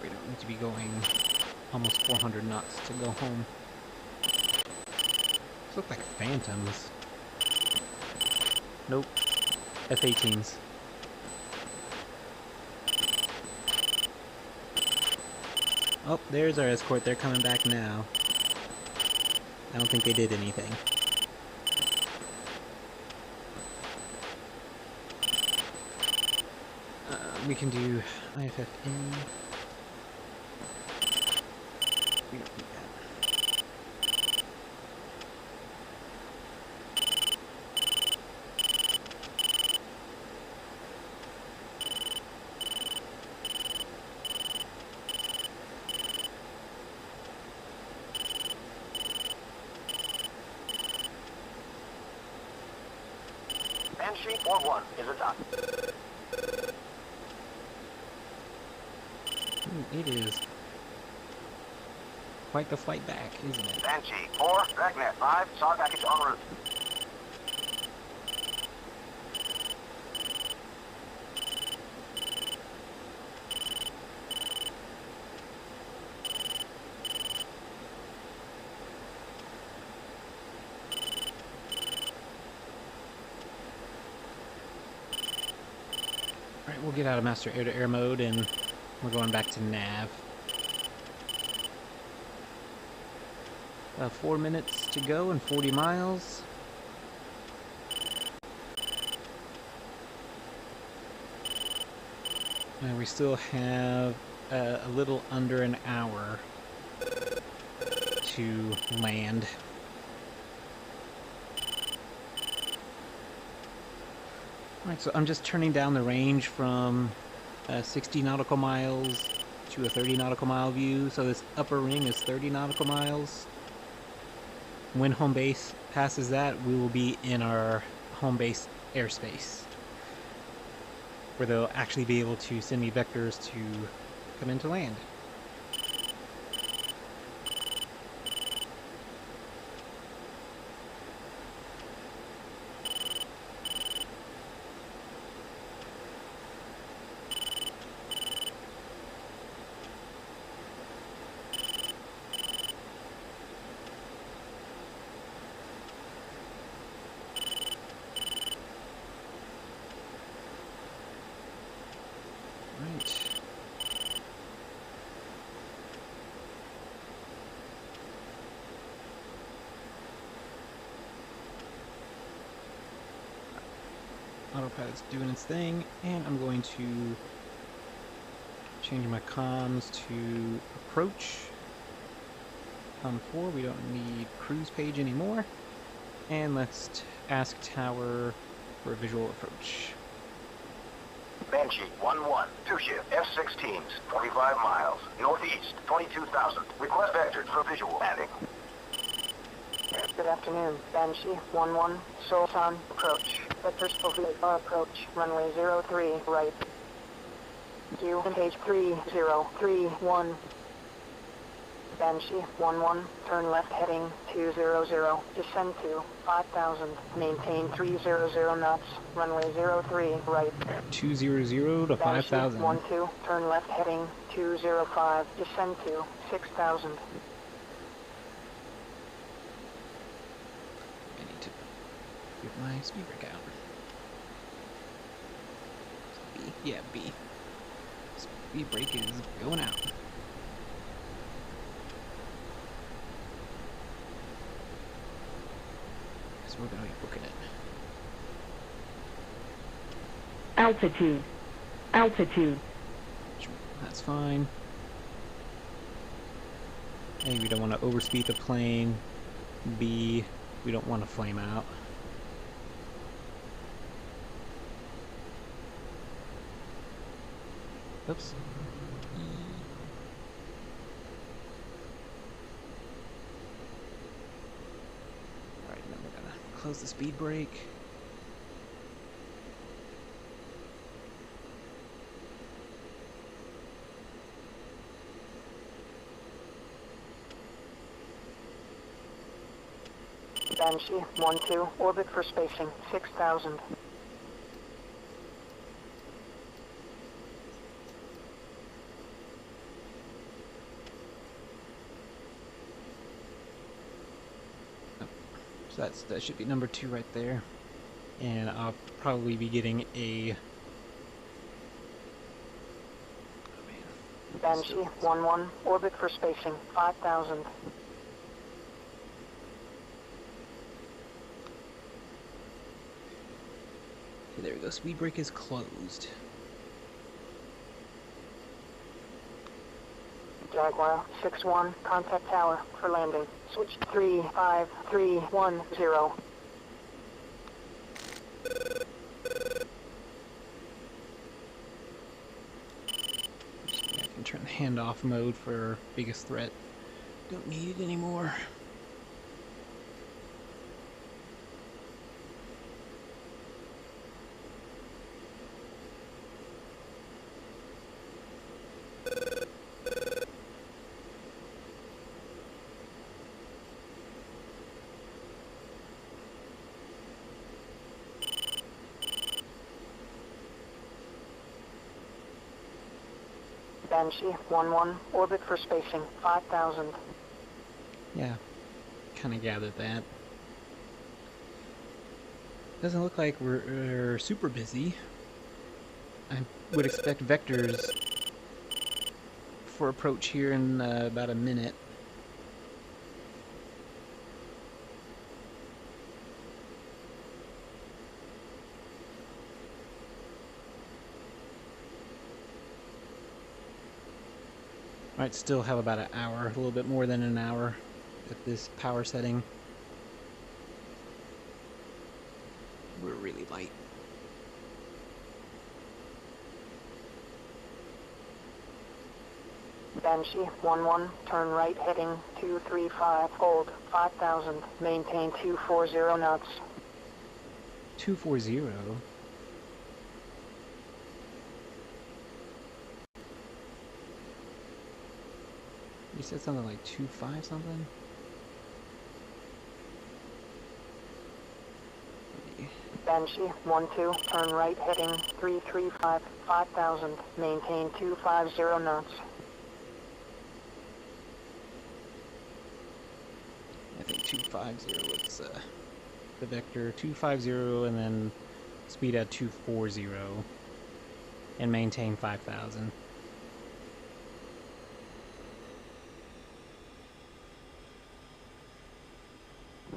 We don't need to be going almost 400 knots to go home. These look like Phantoms. Nope. F-18s. Oh, there's our escort. They're coming back now. I don't think they did anything. We can do IFFN. We don't need that. Banshee 4-1 is a top. It is quite the flight back, isn't it? Banshee 4, Dragnet 5, SAR package en route. Alright, we'll get out of master air-to-air mode and we're going back to nav. 4 minutes to go and 40 miles. And we still have a little under an hour to land. Alright, so I'm just turning down the range from 60 nautical miles to a 30 nautical mile view. So this upper ring is 30 nautical miles. When home base passes that, we will be in our home base airspace, where they'll actually be able to send me vectors to come into land. Right. Autopilot's doing its thing, and I'm going to change my comms to approach. COM 4, we don't need cruise page anymore. And let's ask tower for a visual approach. Banshee 1-1, 2-shift, F-16s, 45 miles, northeast, 22,000. Request vectors for visual landing. Good afternoon, Banshee 1-1, Solsan approach. Vectors for VFR approach, runway 03, right. Q and page 3031. Banshee 1-1, turn left heading 200, descend to 5,000, maintain 300 knots, runway 03, right. 200 to 5,000. 1-2, turn left heading 205, descend to 6,000. I need to get my speed brake out. B? Yeah, B. Speed brake is going out. So we're gonna be booking it. Altitude. Altitude. That's fine. A, we don't want to overspeed the plane. B, we don't want to flame out. Oops. Alright, then we're gonna close the speed brake. Banshee 1-2, orbit for spacing 6,000. So that should be number 2 right there. And I'll probably be getting a... Banshee 1-1, orbit for spacing 5,000. Okay, there we go. Speed brake is closed. Jaguar 6-1, contact tower for landing. Switch 35310. I can turn handoff mode for biggest threat. Don't need it anymore. Banshee 1-1, orbit for spacing 5,000. Yeah, kind of gathered that. Doesn't look like we're super busy. I would expect vectors for approach here in about a minute. Might still have about an hour, a little bit more than an hour at this power setting. We're really light. Banshee 1-1, turn right heading 235, hold 5,000, maintain 240 knots. 240. You said something like 25 something? Banshee 1-2, turn right heading 335, 5,000, maintain 250 knots. I think 250 was the vector. 250 and then speed at 240 and maintain 5,000.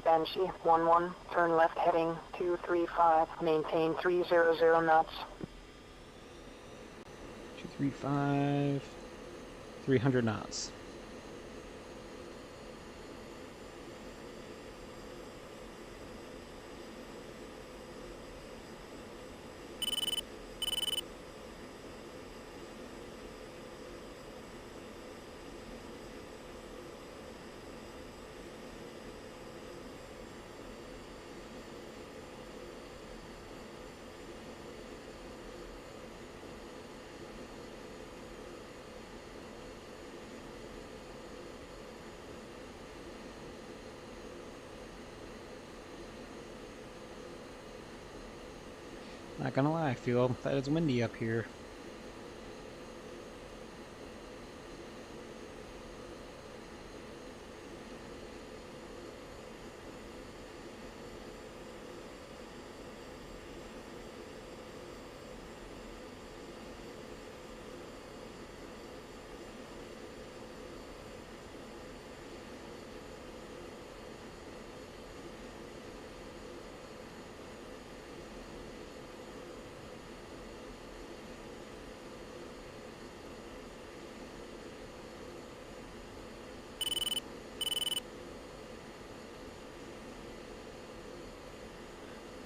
Banshee 1-1, turn left heading 235, maintain 300 knots. 235, 300 knots. Not gonna lie, I feel that it's windy up here.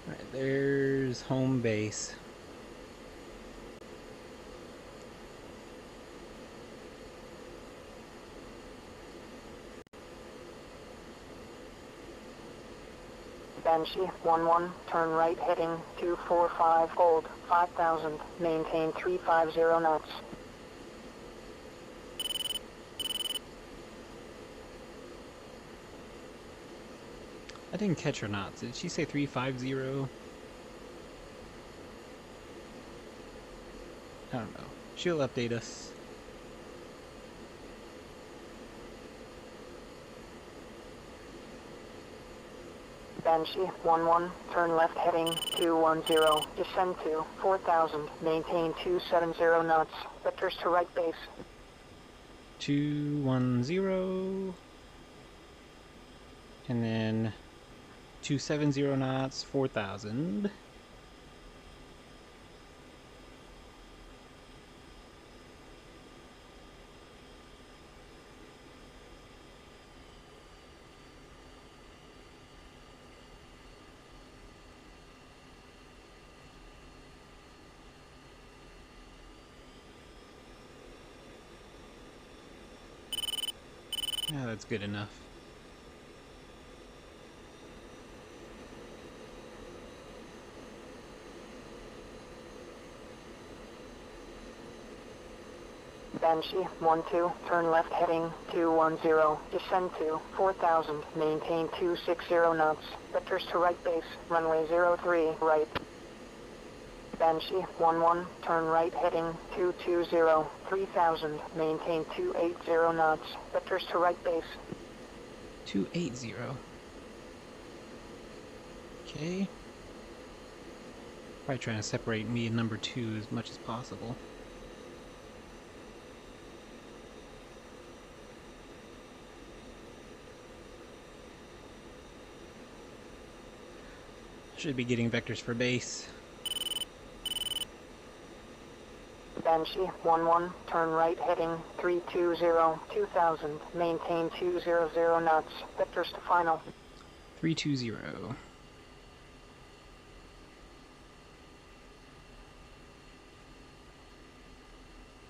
Alright, there's home base. Banshee 11, turn right heading 245, hold 5,000, maintain 350 knots. I didn't catch her knots. Did she say 350? I don't know. She'll update us. Banshee 11, turn left heading 210, descend to 4,000, maintain 270 knots, vectors to right base. 210. And then 270 knots, 4,000. Yeah, that's good enough. Banshee 12, turn left heading 210, descend to 4,000, maintain 260 knots, vectors to right base, runway 03, right. Banshee 11, turn right heading 220, 3,000, maintain 280 knots, vectors to right base. 280. Okay. Probably trying to separate me and number 2 as much as possible. Should be getting vectors for base. Banshee 11, turn right heading 320, 2,000, maintain 200 knots, vectors to final. 320.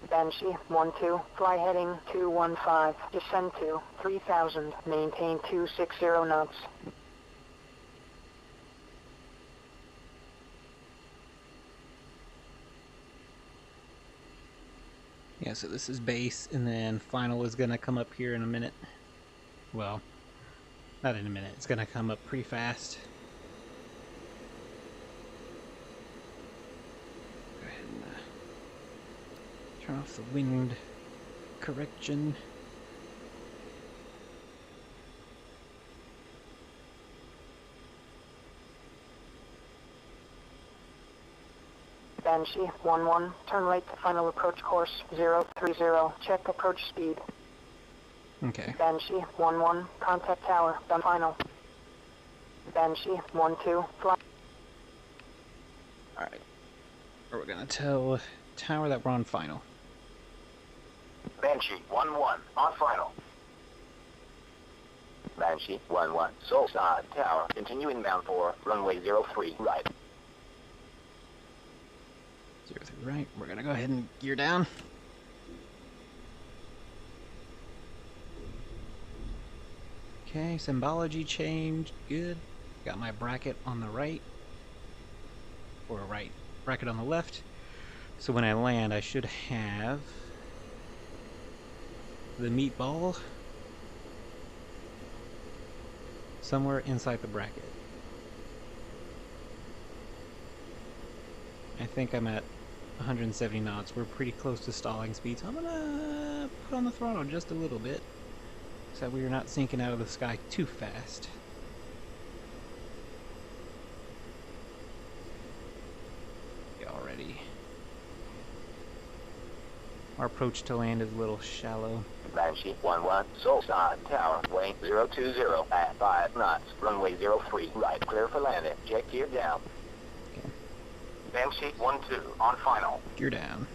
Banshee 12, fly heading 215, descend to 3,000, maintain 260 knots. Yeah, so this is base, and then final is gonna come up here in a minute. Well, not in a minute. It's gonna come up pretty fast. Go ahead and turn off the wind correction. Banshee 11, turn right to final approach course 030, check approach speed. Okay. Banshee 11, contact tower, done final. Banshee 12, fly. Alright. We're gonna tell tower that we're on final. Banshee 11, on final. Banshee 11, Solside Tower, continue inbound for runway 03, right. 03 right. We're gonna go ahead and gear down. Okay, symbology changed. Good. Got my bracket on the right. Or right. Bracket on the left. So when I land, I should have the meatball somewhere inside the bracket. I think I'm at 170 knots. We're pretty close to stalling speed, so I'm gonna put on the throttle just a little bit so that we're not sinking out of the sky too fast. Already. Our approach to land is a little shallow. Banshee 11, Solside Tower, way 020 at 5 knots, runway 03, right, clear for landing, check gear down. Okay. Banshee 12, on final. Gear down.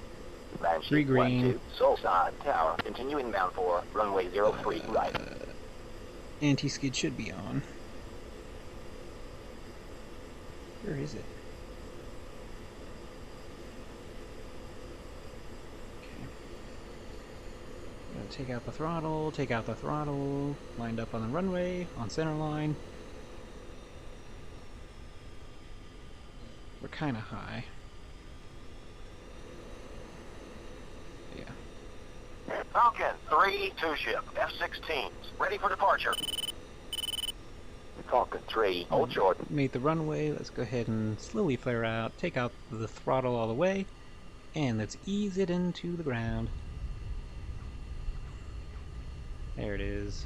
Banshee 3 green. 12, Solside Tower, continue inbound for runway 03, right. Anti-skid should be on. Where is it? Okay. Gonna take out the throttle, lined up on the runway, on center line. We're kind of high. Yeah. Falcon 3, 2 ship, F-16s, ready for departure. Falcon 3, hold short. Made the runway. Let's go ahead and slowly flare out. Take out the throttle all the way. And let's ease it into the ground. There it is.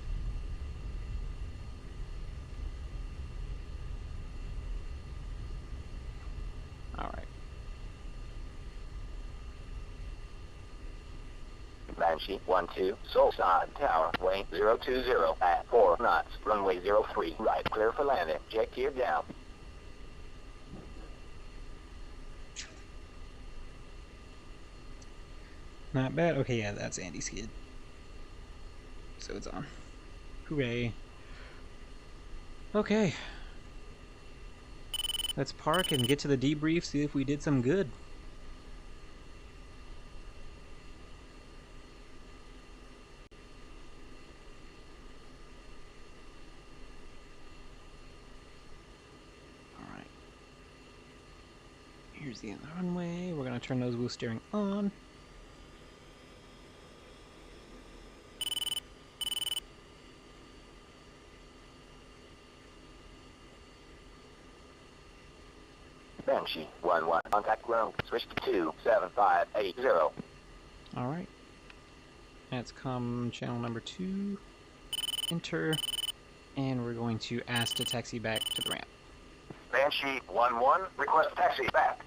Alright. Banshee 1-2, Soul Side Tower, weight 020 at 4 knots, runway 03, right, clear for landing, jet gear down. Not bad. Okay, yeah, that's Andy's skid. So it's on. Hooray. Okay. Let's park and get to the debrief, see if we did some good. Alright. Here's the end of the runway. We're going to turn nose wheel steering on. Banshee 1-1, contact ground, switch to 27580. Alright. That's comm channel number 2. Enter. And we're going to ask to taxi back to the ramp. Banshee 1-1, request taxi back.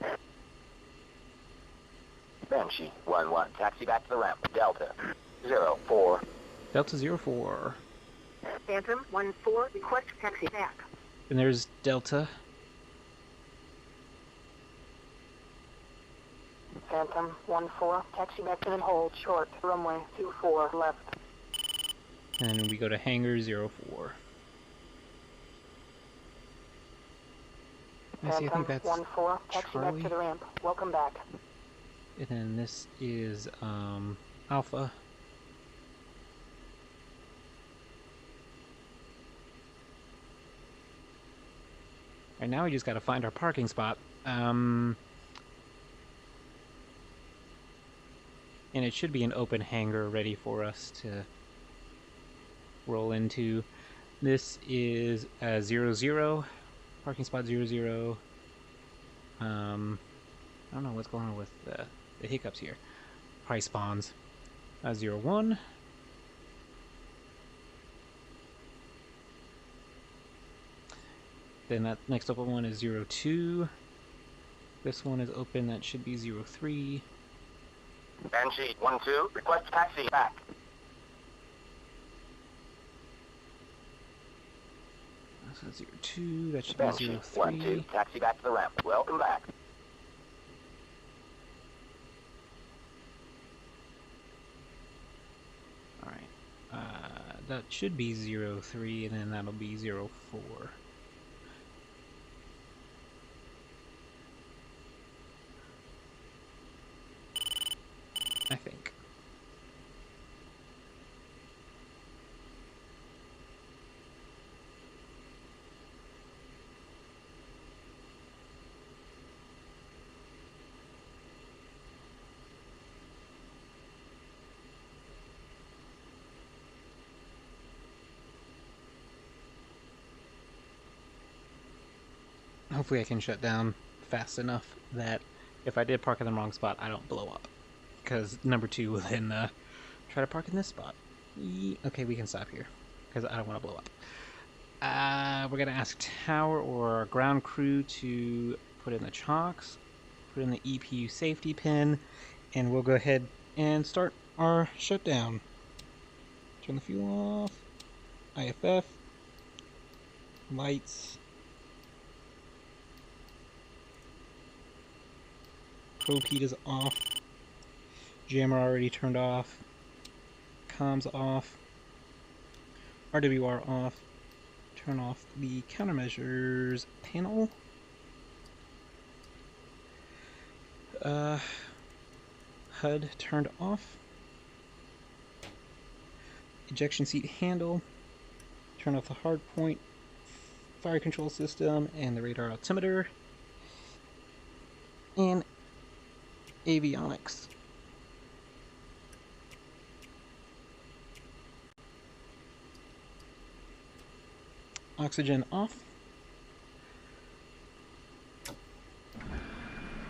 Banshee 1-1, taxi back to the ramp, Delta 04. Delta 04. Phantom 1-4, request taxi back. And there's Delta. Phantom 1-4, taxi back and hold short, runway 24 left. And then we go to hangar 04. Let's see, I think that's 1-4, taxi Charlie. back to the ramp. Welcome back. And then this is Alpha. Right now we just gotta find our parking spot. And it should be an open hangar ready for us to roll into. This is 00, parking spot 00. I don't know what's going on with the hiccups here. Probably spawns 01. Then that next open one is 02. This one is open, that should be 03. Banshee 1-2, request taxi back. So 02, that should Banshee be 03. 1-2, taxi back to the ramp. Welcome back. Alright. That should be 03, and then that'll be 04. I think. Hopefully I can shut down fast enough that if I did park in the wrong spot, I don't blow up. Because number 2 will then try to park in this spot. Okay, we can stop here, because I don't want to blow up. We're going to ask tower or our ground crew to put in the chocks, put in the EPU safety pin, and we'll go ahead and start our shutdown. Turn the fuel off, IFF, lights, probe heat is off, jammer already turned off, comms off, RWR off, turn off the countermeasures panel, HUD turned off, ejection seat handle, turn off the hard point, fire control system, and the radar altimeter. and Avionics. Oxygen off.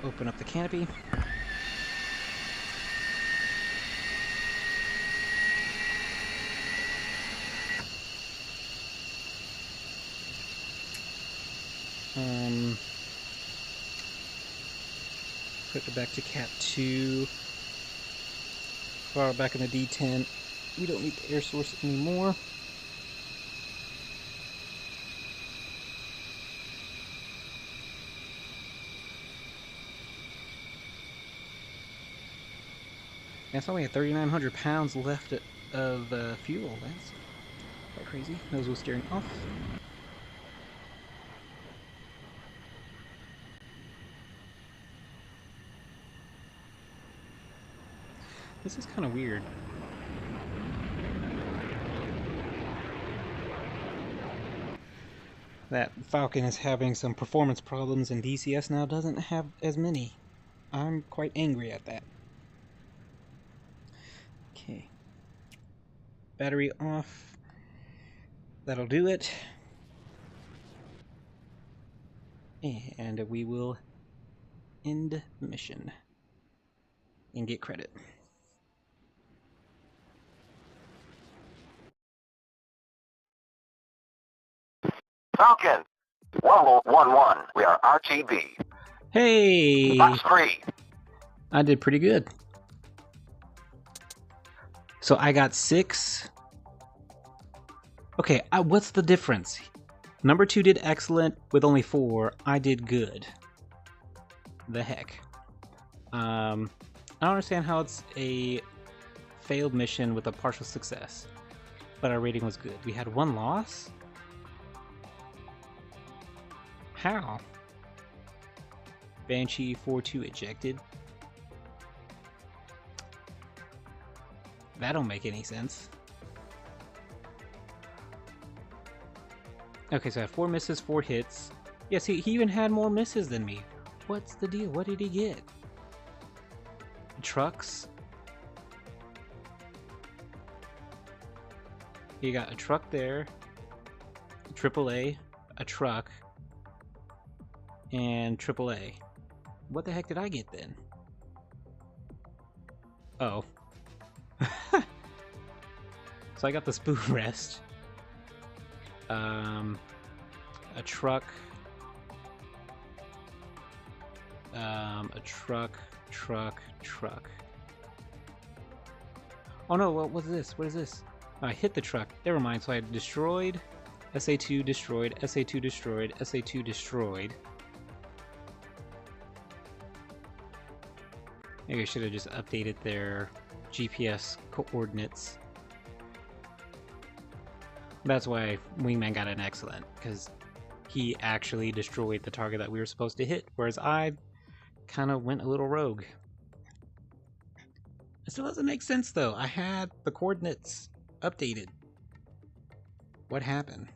Open up the canopy. Put it back to Cat 2. Far back in the D10. We don't need the air source anymore. That's only 3,900 pounds left of fuel. That's quite crazy. Nose wheel steering off. This is kind of weird. That Falcon is having some performance problems and DCS now doesn't have as many. I'm quite angry at that. Okay. Battery off. That'll do it. And we will end mission and get credit. Falcon 1011. We are RTB. Hey! Box 3. I did pretty good. So I got 6. Okay, what's the difference? Number 2 did excellent with only 4. I did good. The heck. I don't understand how it's a failed mission with a partial success. But our rating was good. We had 1 loss? How? Banshee 4-2 ejected. That don't make any sense. Okay, so I had 4 misses, 4 hits. Yeah, see, he even had more misses than me. What's the deal? What did he get? Trucks? He got a truck there, AAA, a truck, and AAA. What the heck did I get then? Oh. So I got the spoon rest. A truck. A truck. Oh no, what was this? What is this? Oh, I hit the truck. Never mind, so I destroyed. SA2 destroyed. SA2 destroyed. SA2 destroyed. Maybe I should have just updated their GPS coordinates. That's why Wingman got an excellent, because he actually destroyed the target that we were supposed to hit, whereas I kind of went a little rogue. It still doesn't make sense though. I had the coordinates updated. What happened?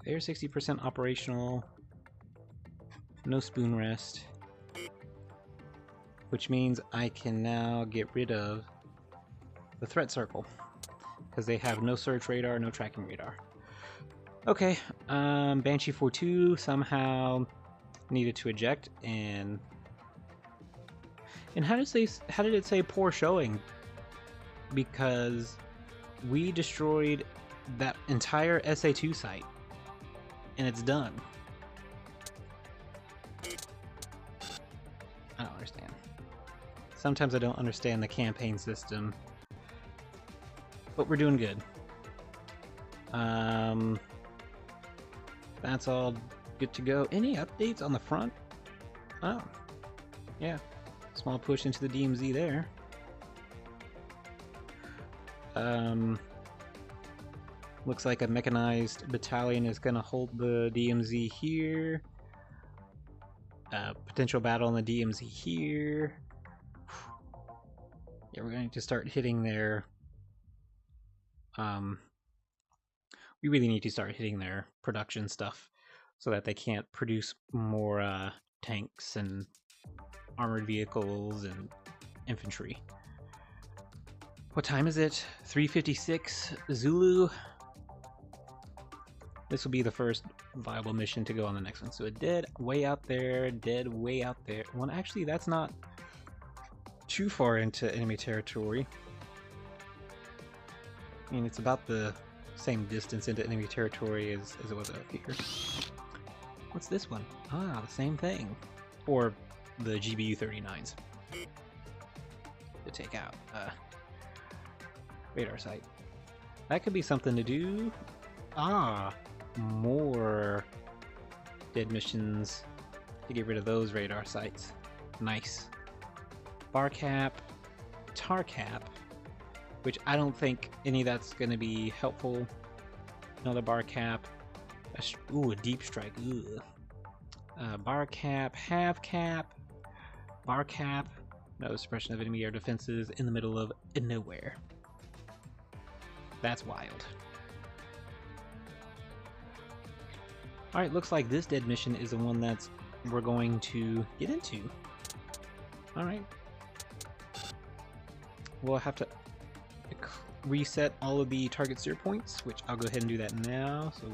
They're 60% operational. No spoon rest. Which means I can now get rid of the threat circle. Because they have no search radar, no tracking radar. Okay, Banshee 4-2 somehow needed to eject, and how did it say poor showing? Because we destroyed that entire SA2 site, and it's done. I don't understand. Sometimes I don't understand the campaign system, but we're doing good. That's all good to go. Any updates on the front? Oh, yeah. Small push into the DMZ there. Looks like a mechanized battalion is going to hold the DMZ here. Potential battle on the DMZ here. Yeah, we're going to start hitting their... we really need to start hitting their production stuff so that they can't produce more tanks and armored vehicles and infantry. What time is it? 3:56 Zulu. This will be the first viable mission to go on the next one. So a dead way out there, dead way out there. Well, actually, that's not too far into enemy territory. I mean, it's about the same distance into enemy territory as it was out here. What's this one? Ah, the same thing. Or the GBU-39s. To take out. Radar site. That could be something to do. Ah, more dead missions to get rid of those radar sites. Nice. Bar cap, tar cap, which I don't think any of that's going to be helpful. Another bar cap. Ooh, a deep strike. Ooh. Bar cap, half cap, bar cap. No suppression of enemy air defenses in the middle of nowhere. That's wild. Alright, looks like this dead mission is the one that we're going to get into. Alright. We'll have to reset all of the target steer points, which I'll go ahead and do that now. So,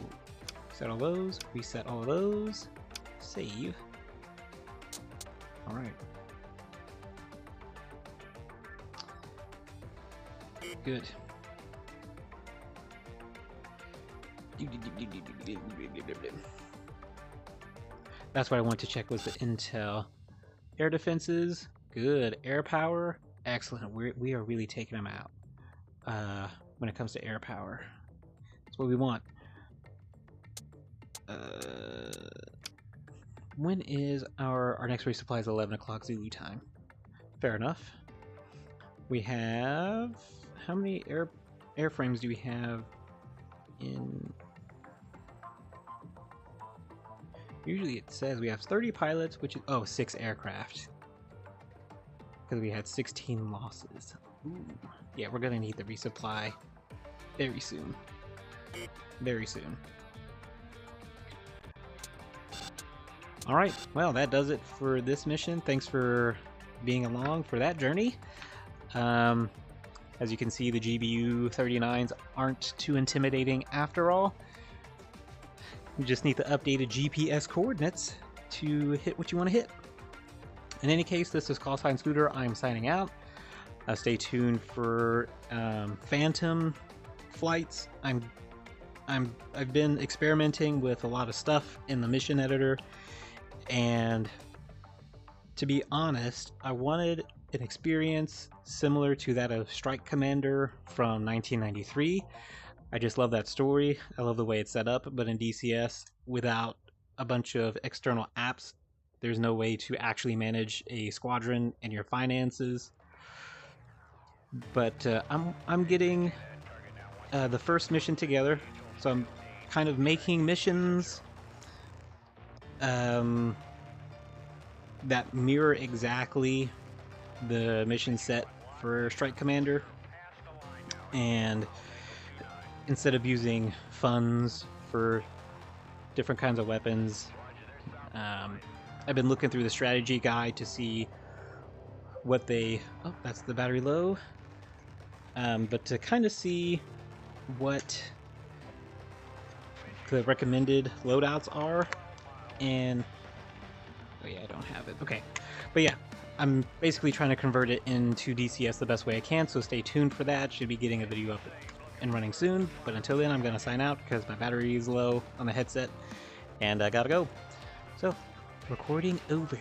set all those, reset all of those, save. Alright. Good. That's what I wanted to check was the intel. Air defenses, good. Air power, excellent. We are really taking them out when it comes to air power. That's what we want. When is our next resupply is 11 o'clock Zulu time. Fair enough. We have, how many airframes do we have in? Usually it says we have 30 pilots, which is, oh, 6 aircraft. Because we had 16 losses. Ooh. Yeah, we're gonna need the resupply very soon. Very soon. Alright, well that does it for this mission. Thanks for being along for that journey. As you can see, the GBU-39s aren't too intimidating after all. You just need the updated GPS coordinates to hit what you want to hit. In any case, this is Callsign Scooter. I'm signing out. Stay tuned for Phantom flights. I've been experimenting with a lot of stuff in the mission editor, and to be honest, I wanted an experience similar to that of Strike Commander from 1993. I just love that story. I love the way it's set up, but in DCS, without a bunch of external apps, there's no way to actually manage a squadron and your finances. But I'm getting the first mission together, so I'm kind of making missions that mirror exactly the mission set for Strike Commander, and instead of using funds for different kinds of weapons, I've been looking through the strategy guide to see what they... Oh, that's the battery low. But to kind of see what the recommended loadouts are, and... Oh yeah, I don't have it. Okay. But yeah, I'm basically trying to convert it into DCS the best way I can, so stay tuned for that. Should be getting a video up and running soon, but until then I'm gonna sign out because my battery is low on the headset and I gotta go. So, recording over.